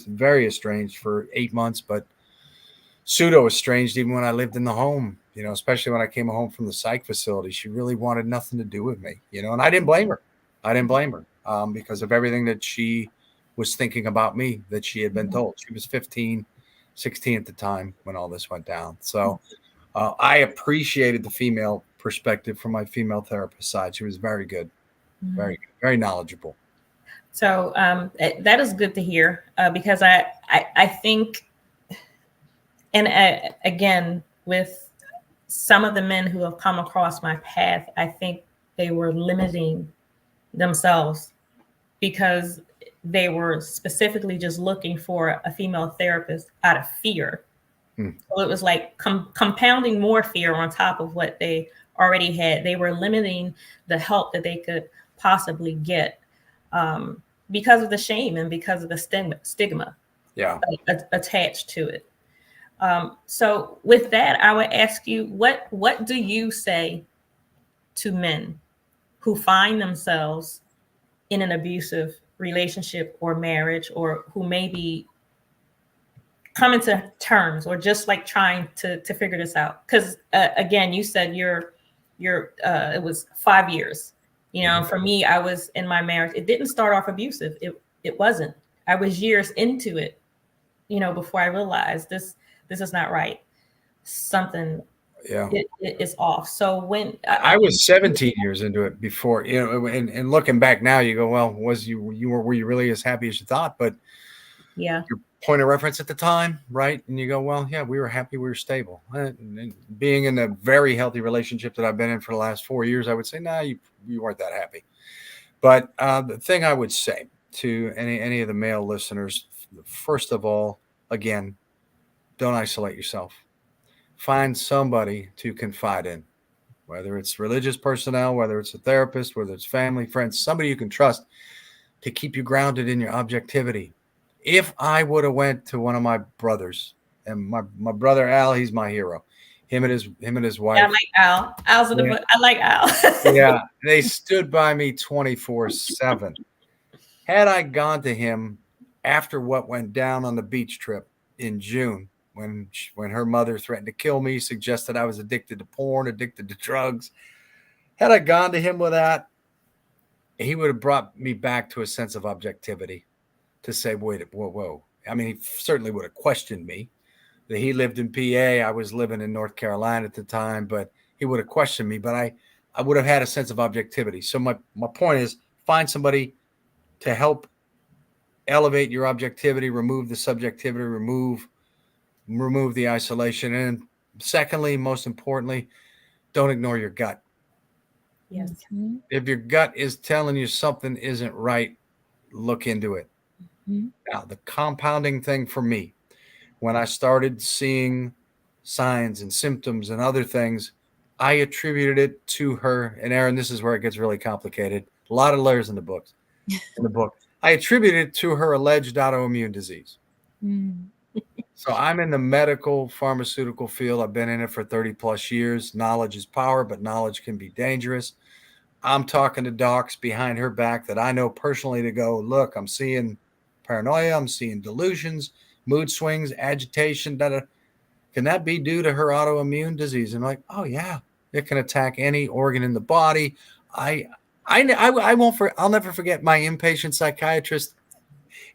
very estranged for 8 months, but pseudo estranged even when I lived in the home, especially when I came home from the psych facility. She really wanted nothing to do with me, and I didn't blame her. Because of everything that she was thinking about me that she had been told. She was 15, 16 at the time when all this went down. So I appreciated the female perspective from my female therapist side. She was very good, very knowledgeable. So that is good to hear because I think, and again, with some of the men who have come across my path, I think they were limiting themselves because they were specifically just looking for a female therapist out of fear. So it was like compounding more fear on top of what they already had. They were limiting the help that they could possibly get because of the shame and because of the stigma attached to it. So with that, I would ask you, what do you say to men who find themselves in an abusive relationship or marriage, or who may be coming to terms or just like trying to figure this out? Because again, you said it was 5 years. For me, I was in my marriage. It didn't start off abusive. It wasn't. I was years into it, before I realized this is not right. Something is off. So when I was 17 years into it before, and looking back now, you go, well, were you really as happy as you thought? But your point of reference at the time, right? And you go, well, yeah, we were happy, we were stable. And being in a very healthy relationship that I've been in for the last 4 years, I would say, nah, you weren't that happy. But the thing I would say to any of the male listeners, first of all, again, don't isolate yourself. Find somebody to confide in, whether it's religious personnel, whether it's a therapist, whether it's family, friends, somebody you can trust to keep you grounded in your objectivity. If I would have went to one of my brothers, and my brother Al, he's my hero. Him and his wife. I like Al. I like Al. Yeah, they stood by me 24/7. Had I gone to him after what went down on the beach trip in June, when her mother threatened to kill me, suggested I was addicted to porn, addicted to drugs, had I gone to him with that, he would have brought me back to a sense of objectivity to say, whoa. I mean, he certainly would have questioned me. That he lived in PA, I was living in North Carolina at the time, but he would have questioned me, but I would have had a sense of objectivity. So my point is, find somebody to help elevate your objectivity, remove the subjectivity, remove the isolation. And secondly, most importantly, don't ignore your gut. Yes. If your gut is telling you something isn't right, look into it. Now, the compounding thing for me when I started seeing signs and symptoms and other things, I attributed it to her. And Erin, this is where it gets really complicated. A lot of layers in the book. I attributed it to her alleged autoimmune disease. So I'm in the medical pharmaceutical field. I've been in it for 30 plus years. Knowledge is power, but knowledge can be dangerous. I'm talking to docs behind her back that I know personally to go, look, I'm seeing paranoia. I'm seeing delusions, mood swings, agitation. Can that be due to her autoimmune disease? And I'm like, oh yeah, it can attack any organ in the body. I'll never forget my inpatient psychiatrist.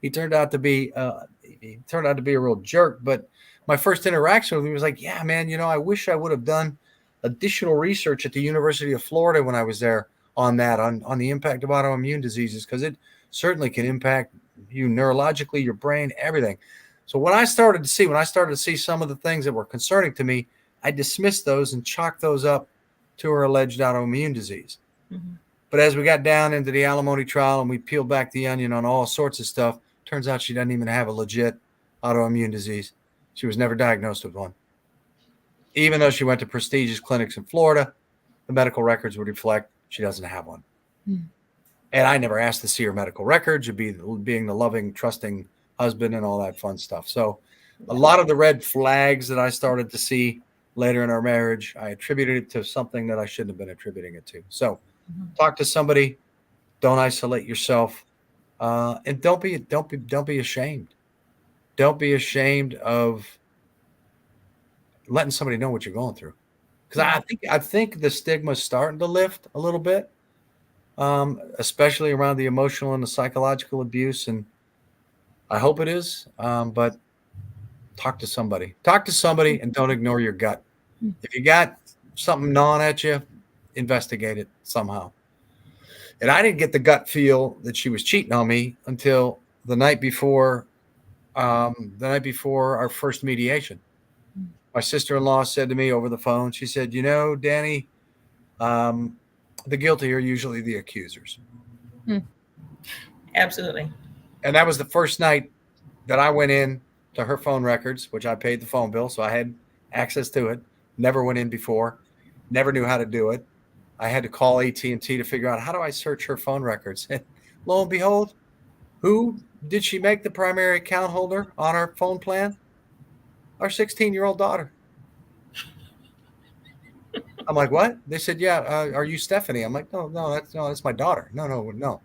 He turned out to be a real jerk. But my first interaction with him was like, yeah, man, I wish I would have done additional research at the University of Florida when I was there on the impact of autoimmune diseases, because it certainly can impact you neurologically, your brain, everything. So when I started to see some of the things that were concerning to me, I dismissed those and chalked those up to her alleged autoimmune disease. Mm-hmm. But as we got down into the alimony trial and we peeled back the onion on all sorts of stuff, turns out she doesn't even have a legit autoimmune disease. She was never diagnosed with one. Even though she went to prestigious clinics in Florida, the medical records would reflect she doesn't have one. Mm. And I never asked to see her medical records, being the loving, trusting husband and all that fun stuff. So a lot of the red flags that I started to see later in our marriage, I attributed it to something that I shouldn't have been attributing it to. So talk to somebody, don't isolate yourself, and don't be ashamed. Don't be ashamed of letting somebody know what you're going through. Because I think the stigma is starting to lift a little bit, especially around the emotional and the psychological abuse. And I hope it is. But talk to somebody and don't ignore your gut. If you got something gnawing at you, investigate it somehow. And I didn't get the gut feel that she was cheating on me until the night before our first mediation. My sister-in-law said to me over the phone, she said, Danny, the guilty are usually the accusers. Absolutely. And that was the first night that I went in to her phone records, which I paid the phone bill, so I had access to it. Never went in before. Never knew how to do it. I had to call AT&T to figure out, how do I search her phone records? And lo and behold, who did she make the primary account holder on our phone plan? Our 16-year-old daughter. I'm like, what? They said, yeah. Are you Stephanie? I'm like, no, that's my daughter. No.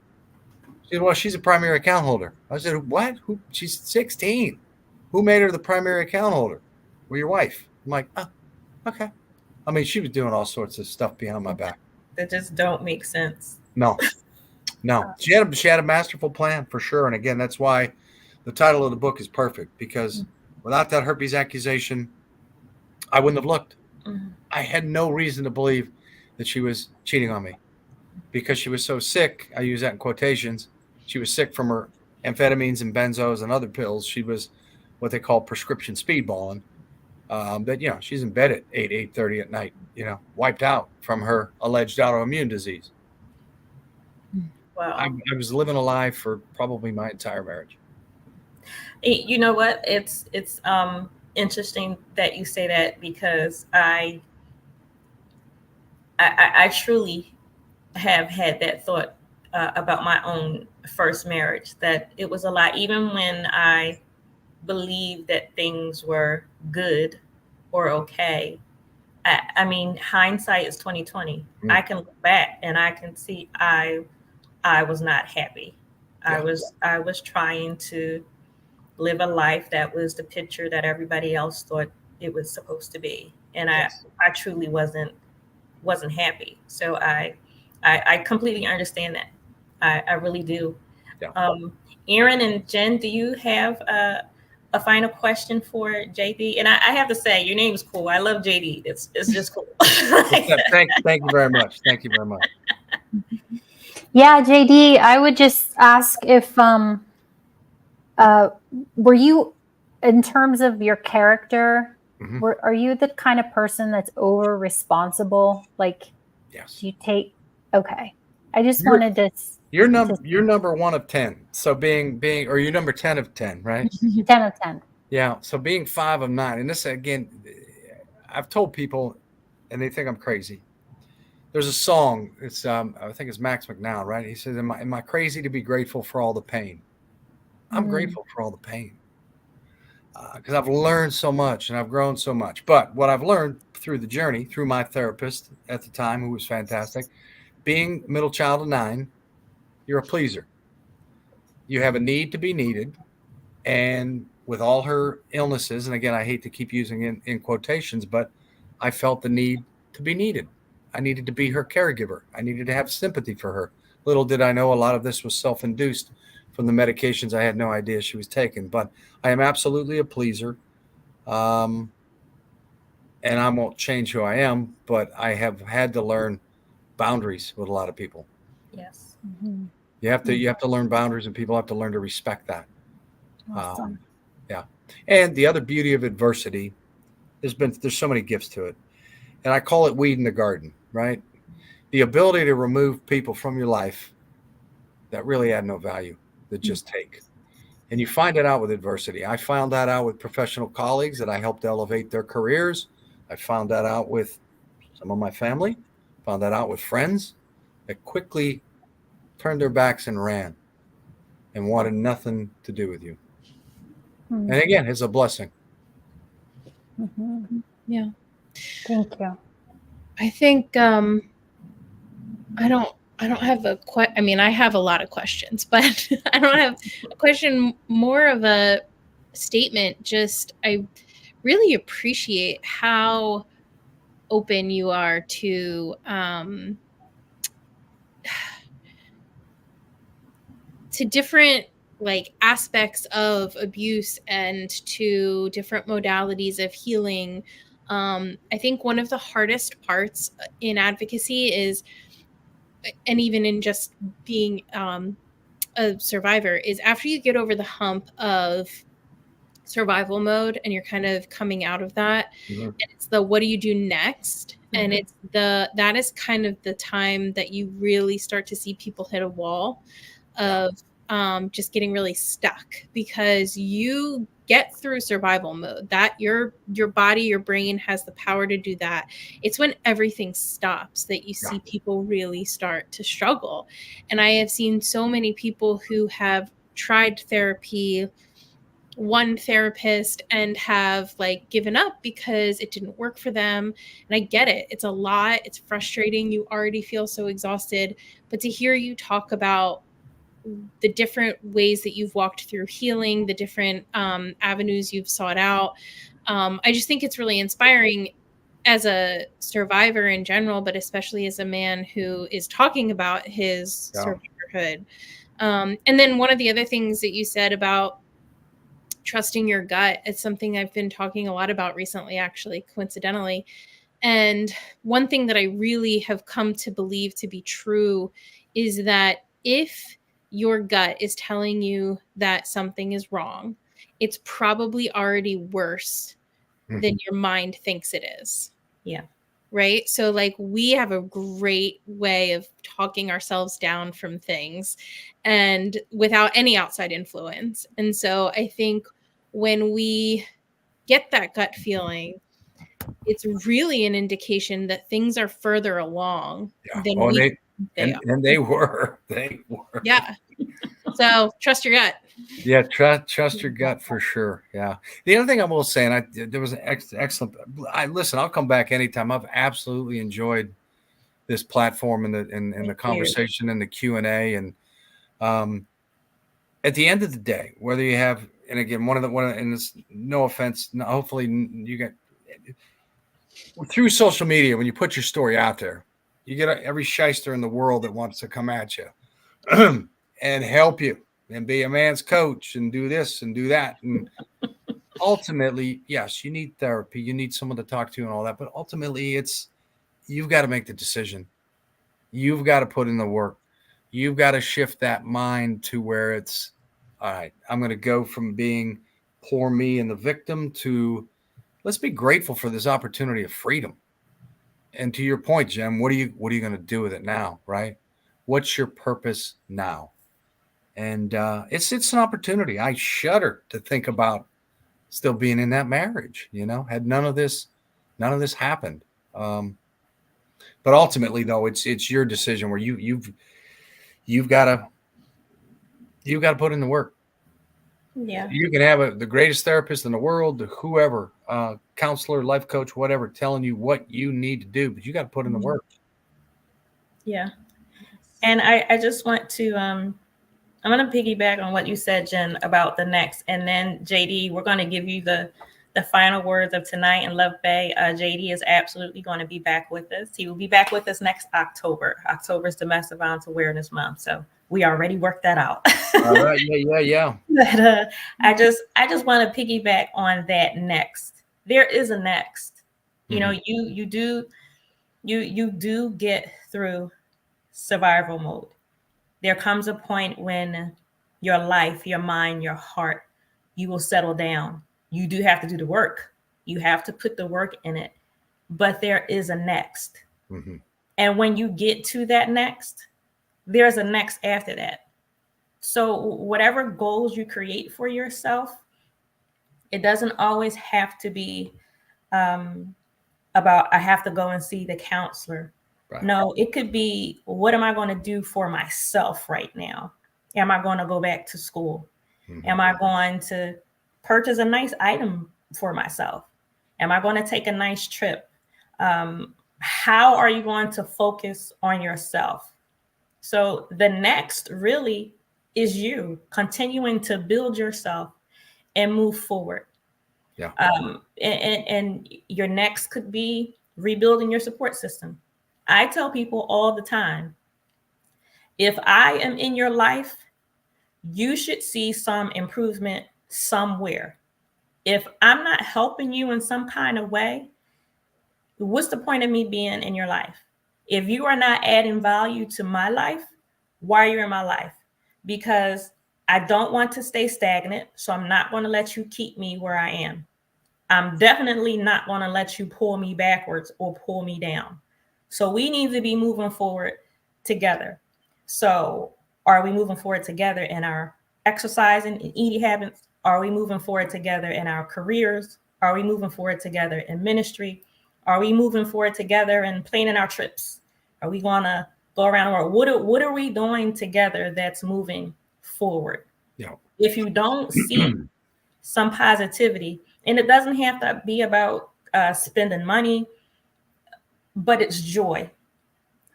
She said, well, she's a primary account holder. I said, what? Who? She's 16. Who made her the primary account holder? Well, your wife. I'm like, oh, okay. I mean, she was doing all sorts of stuff behind my back that just don't make sense. No. She had a masterful plan for sure. And again, that's why the title of the book is perfect, because without that herpes accusation, I wouldn't have looked. Mm-hmm. I had no reason to believe that she was cheating on me, because she was so sick. I use that in quotations. She was sick from her amphetamines and benzos and other pills. She was what they call prescription speedballing. That, she's in bed at 8:30 at night, wiped out from her alleged autoimmune disease. Wow. I was living a lie for probably my entire marriage. You know what? It's interesting that you say that, because I truly have had that thought about my own first marriage, that it was a lie. Even when I believed that things were good or okay. I mean, hindsight is 20/20. I can look back and I can see I was not happy. Yeah. I was trying to live a life that was the picture that everybody else thought it was supposed to be, and yes. I truly wasn't happy. So I completely understand that. I really do. Yeah. Erin and Jen, do you have a final question for JD? And I have to say, your name is cool. I love JD. It's just cool. Thank you very much. Thank you very much. Yeah, JD, I would just ask if were you, in terms of your character, are you the kind of person that's over responsible? Like, yes. Do you take? Okay, I just wanted to. You're number 1 of 10. So being, or you're number 10 of 10, right? 10 of 10. Yeah. So being 5 of 9, and this again, I've told people, and they think I'm crazy. There's a song. It's I think it's Max McNown, right? He says, "Am I crazy to be grateful for all the pain?" I'm grateful for all the pain because I've learned so much and I've grown so much. But what I've learned through the journey, through my therapist at the time, who was fantastic, being middle child of 9, you're a pleaser. You have a need to be needed. And with all her illnesses, and again, I hate to keep using in quotations, but I felt the need to be needed. I needed to be her caregiver. I needed to have sympathy for her. Little did I know a lot of this was self-induced from the medications I had no idea she was taking. But I am absolutely a pleaser. And I won't change who I am, but I have had to learn boundaries with a lot of people. Yes. Mm-hmm. You have to learn boundaries, and people have to learn to respect that. Awesome. Yeah. And the other beauty of adversity there's so many gifts to it. And I call it weed in the garden, right? The ability to remove people from your life that really add no value, that just take. And you find it out with adversity. I found that out with professional colleagues that I helped elevate their careers. I found that out with some of my family, found that out with friends that quickly turned their backs and ran and wanted nothing to do with you. Mm-hmm. And again, it's a blessing. Mm-hmm. Yeah. Thank you. I think I don't have I mean, I have a lot of questions, but I don't have a question, more of a statement. Just, I really appreciate how open you are to different like aspects of abuse and to different modalities of healing. I think one of the hardest parts in advocacy is, and even in just being a survivor, is after you get over the hump of survival mode and you're kind of coming out of that, and it's the what do you do next, and it's that is kind of the time that you really start to see people hit a wall of just getting really stuck, because you get through survival mode, that your body, your brain has the power to do that. It's when everything stops that you see people really start to struggle. And I have seen so many people who have tried therapy, one therapist, and have like given up because it didn't work for them. And I get it. It's a lot. It's frustrating. You already feel so exhausted. But to hear you talk about the different ways that you've walked through healing, the different avenues you've sought out, I just think it's really inspiring as a survivor in general, but especially as a man who is talking about his survivorhood. And then one of the other things that you said about trusting your gut, it's something I've been talking a lot about recently, actually, coincidentally. And one thing that I really have come to believe to be true is that if your gut is telling you that something is wrong, it's probably already worse than your mind thinks it is. Yeah. Right. So like we have a great way of talking ourselves down from things and without any outside influence. And so I think when we get that gut feeling, it's really an indication that things are further along than we think they are. And they were. Yeah. So trust your gut. Yeah, trust your gut for sure. Yeah. The other thing I will say, and there was an excellent. Listen. I'll come back anytime. I've absolutely enjoyed this platform and the conversation and the Q&A. And at the end of the day, whether you have, and again, and it's no offense, hopefully you get through social media, when you put your story out there, you get every shyster in the world that wants to come at you and help you and be a man's coach and do this and do that. And ultimately, yes, you need therapy. You need someone to talk to and all that. But ultimately, you've got to make the decision. You've got to put in the work. You've got to shift that mind to where it's, all right, I'm going to go from being poor me and the victim to let's be grateful for this opportunity of freedom. And to your point, Jim, what are you going to do with it now, right? What's your purpose now? And it's an opportunity. I shudder to think about still being in that marriage, had none of this happened. But ultimately though, it's your decision where you've got to put in the work. Yeah. You can have the greatest therapist in the world, whoever, counselor, life coach, whatever, telling you what you need to do, but you got to put in the work. Yeah. And I just want to, I'm going to piggyback on what you said, Jen, about the next. And then JD, we're going to give you the final words of tonight in Love Bay. JD is absolutely going to be back with us. He will be back with us next October. October is Domestic Violence Awareness Month. So we already worked that out. All right. Yeah. But I just want to piggyback on that next. There is a next. You know, you do get through survival mode. There comes a point when your life, your mind, your heart, you will settle down. You do have to do the work. You have to put the work in it. But there is a next. And when you get to that next, there's a next after that. So whatever goals you create for yourself, it doesn't always have to be about, I have to go and see the counselor. Right. No, it could be, what am I going to do for myself right now? Am I going to go back to school? Am I going to purchase a nice item for myself? Am I going to take a nice trip? How are you going to focus on yourself? So the next really is you continuing to build yourself and move forward. Yeah. And your next could be rebuilding your support system. I tell people all the time, if I am in your life, you should see some improvement somewhere. If I'm not helping you in some kind of way, what's the point of me being in your life? If you are not adding value to my life, why are you in my life? Because I don't want to stay stagnant, so I'm not going to let you keep me where I am. I'm definitely not going to let you pull me backwards or pull me down. So we need to be moving forward together. So are we moving forward together in our exercising and eating habits? Are we moving forward together in our careers? Are we moving forward together in ministry? Are we moving forward together and planning our trips? Are we going to go around the world? What are we doing together that's moving forward? Yeah. If you don't see some positivity, and it doesn't have to be about spending money, but it's joy.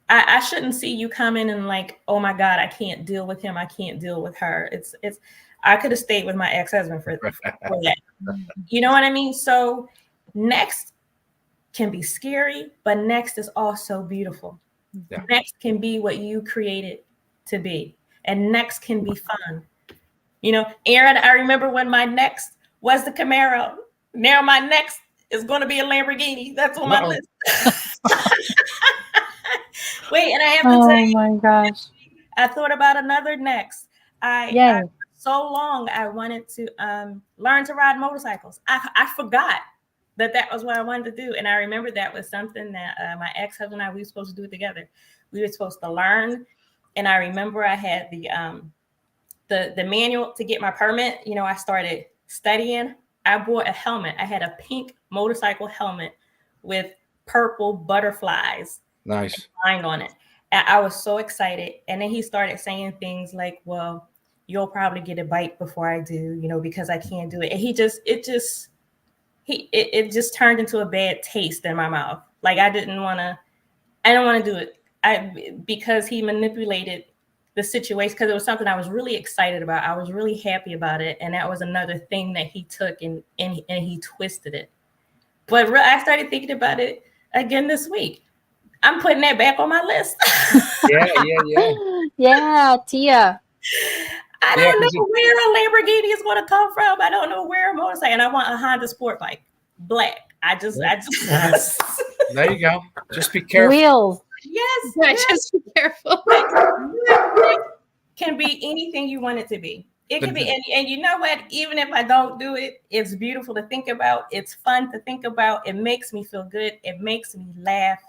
I shouldn't see you coming and like, oh my God, I can't deal with him. I can't deal with her. It's. I could have stayed with my ex-husband for that. You know what I mean? So next can be scary, but next is also beautiful. Yeah. Next can be what you created to be, and next can be fun. You know, Erin, I remember when my next was the Camaro. Now my next is going to be a Lamborghini. That's on my list. Wait, and I have to tell you. Oh my gosh. I thought about another next. I so long I wanted to learn to ride motorcycles. I forgot that was what I wanted to do. And I remember that was something that my ex-husband and I, we were supposed to do it together. We were supposed to learn. And I remember I had the manual to get my permit. You know, I started studying. I bought a helmet. I had a pink motorcycle helmet with purple butterflies. Nice. Signed on it. And I was so excited. And then he started saying things like, well, you'll probably get a bite before I do, you know, because I can't do it. And it just turned into a bad taste in my mouth. Like I don't want to do it. Because he manipulated the situation, because it was something I was really excited about. I was really happy about it. And that was another thing that he took and he twisted it. But I started thinking about it again this week. I'm putting that back on my list. Yeah, Tia. I don't know where a Lamborghini is going to come from. I don't know where a motorcycle. And I want a Honda Sport Bike, black. I just. There you go. Just be careful. Wheels. Yes. Just be careful. It can be anything you want it to be. It can be, and you know what? Even if I don't do it, it's beautiful to think about. It's fun to think about. It makes me feel good. It makes me laugh.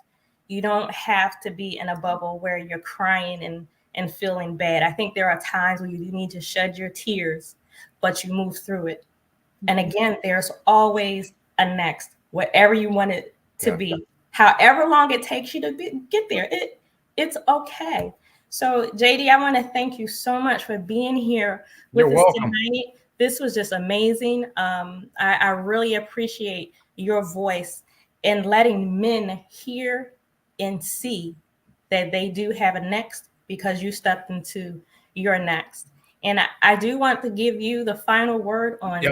You don't have to be in a bubble where you're crying and feeling bad. I think there are times where you need to shed your tears, but you move through it. And again, there's always a next, whatever you want it to be, however long it takes you to get there. It's okay. So, JD, I want to thank you so much for being here with us tonight. This was just amazing. I really appreciate your voice and letting men hear and see that they do have a next because you stepped into your next. And I do want to give you the final word on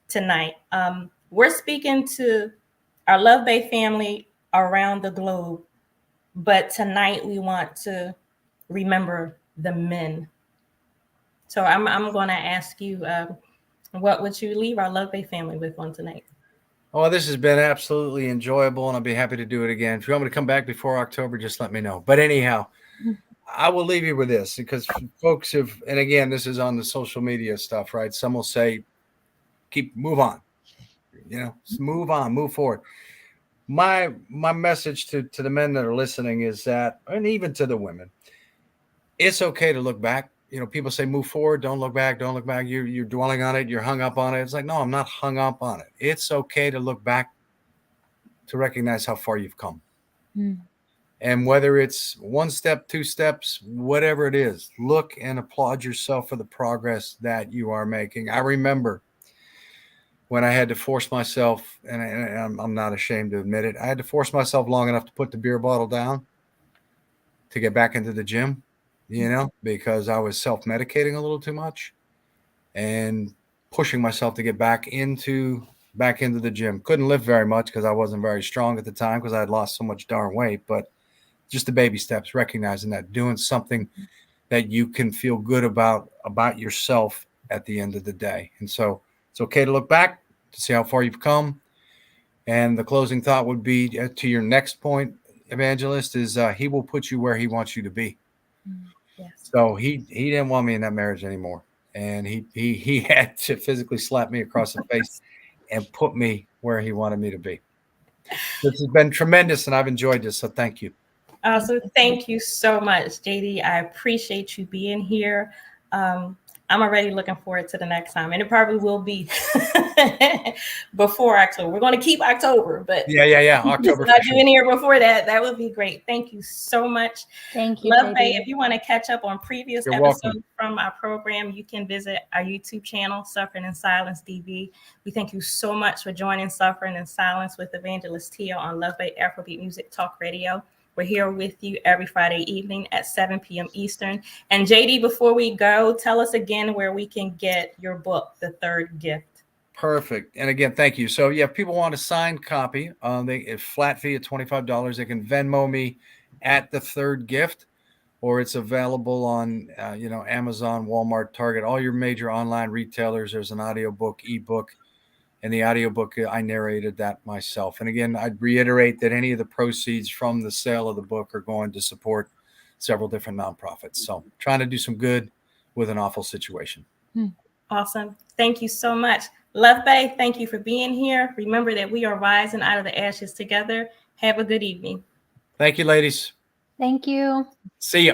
tonight. We're speaking to our Love Bay family around the globe, but tonight we want to remember the men. So I'm going to ask you, what would you leave our Love Bay family with on tonight? Oh, this has been absolutely enjoyable, and I'll be happy to do it again. If you want me to come back before October, just let me know. But anyhow, I will leave you with this because folks have, and again, this is on the social media stuff, right? Some will say, move on, move on, move forward. My message to the men that are listening is that, and even to the women, it's okay to look back. People say move forward, don't look back, don't look back. You're dwelling on it, you're hung up on it. It's like, no, I'm not hung up on it. It's okay to look back, to recognize how far you've come. And whether it's one step, two steps, whatever it is, look and applaud yourself for the progress that you are making. I remember when I had to force myself, and I'm not ashamed to admit it, I had to force myself long enough to put the beer bottle down to get back into the gym, because I was self-medicating a little too much and pushing myself to get back into the gym. Couldn't lift very much because I wasn't very strong at the time because I had lost so much darn weight, but just the baby steps, recognizing that, doing something that you can feel good about yourself at the end of the day. And so it's okay to look back, to see how far you've come. And the closing thought would be to your next point, Evangelist, is he will put you where he wants you to be. Yes. So he didn't want me in that marriage anymore. And he had to physically slap me across the face and put me where he wanted me to be. This has been tremendous, and I've enjoyed this. So thank you. So thank you so much, JD. I appreciate you being here. I'm already looking forward to the next time, and it probably will be before October. We're going to keep October, but October. Not doing here before that. That would be great. Thank you so much. Thank you, Love Bay. If you want to catch up on previous episodes from our program, you can visit our YouTube channel, Suffering in Silence DV. We thank you so much for joining Suffering in Silence with Evangelist Tia on Love Bay Afrobeat Music Talk Radio. We're here with you every Friday evening at 7 p.m. Eastern. And JD, before we go, tell us again where we can get your book, The Third Gift. Perfect. And again, thank you. So if people want a signed copy, it's flat fee at $25. They can Venmo me at The Third Gift, or it's available on, Amazon, Walmart, Target, all your major online retailers. There's an audiobook, ebook. And the audiobook, I narrated that myself. And again, I'd reiterate that any of the proceeds from the sale of the book are going to support several different nonprofits. So trying to do some good with an awful situation. Awesome. Thank you so much. Love Bay, thank you for being here. Remember that we are rising out of the ashes together. Have a good evening. Thank you, ladies. Thank you. See ya.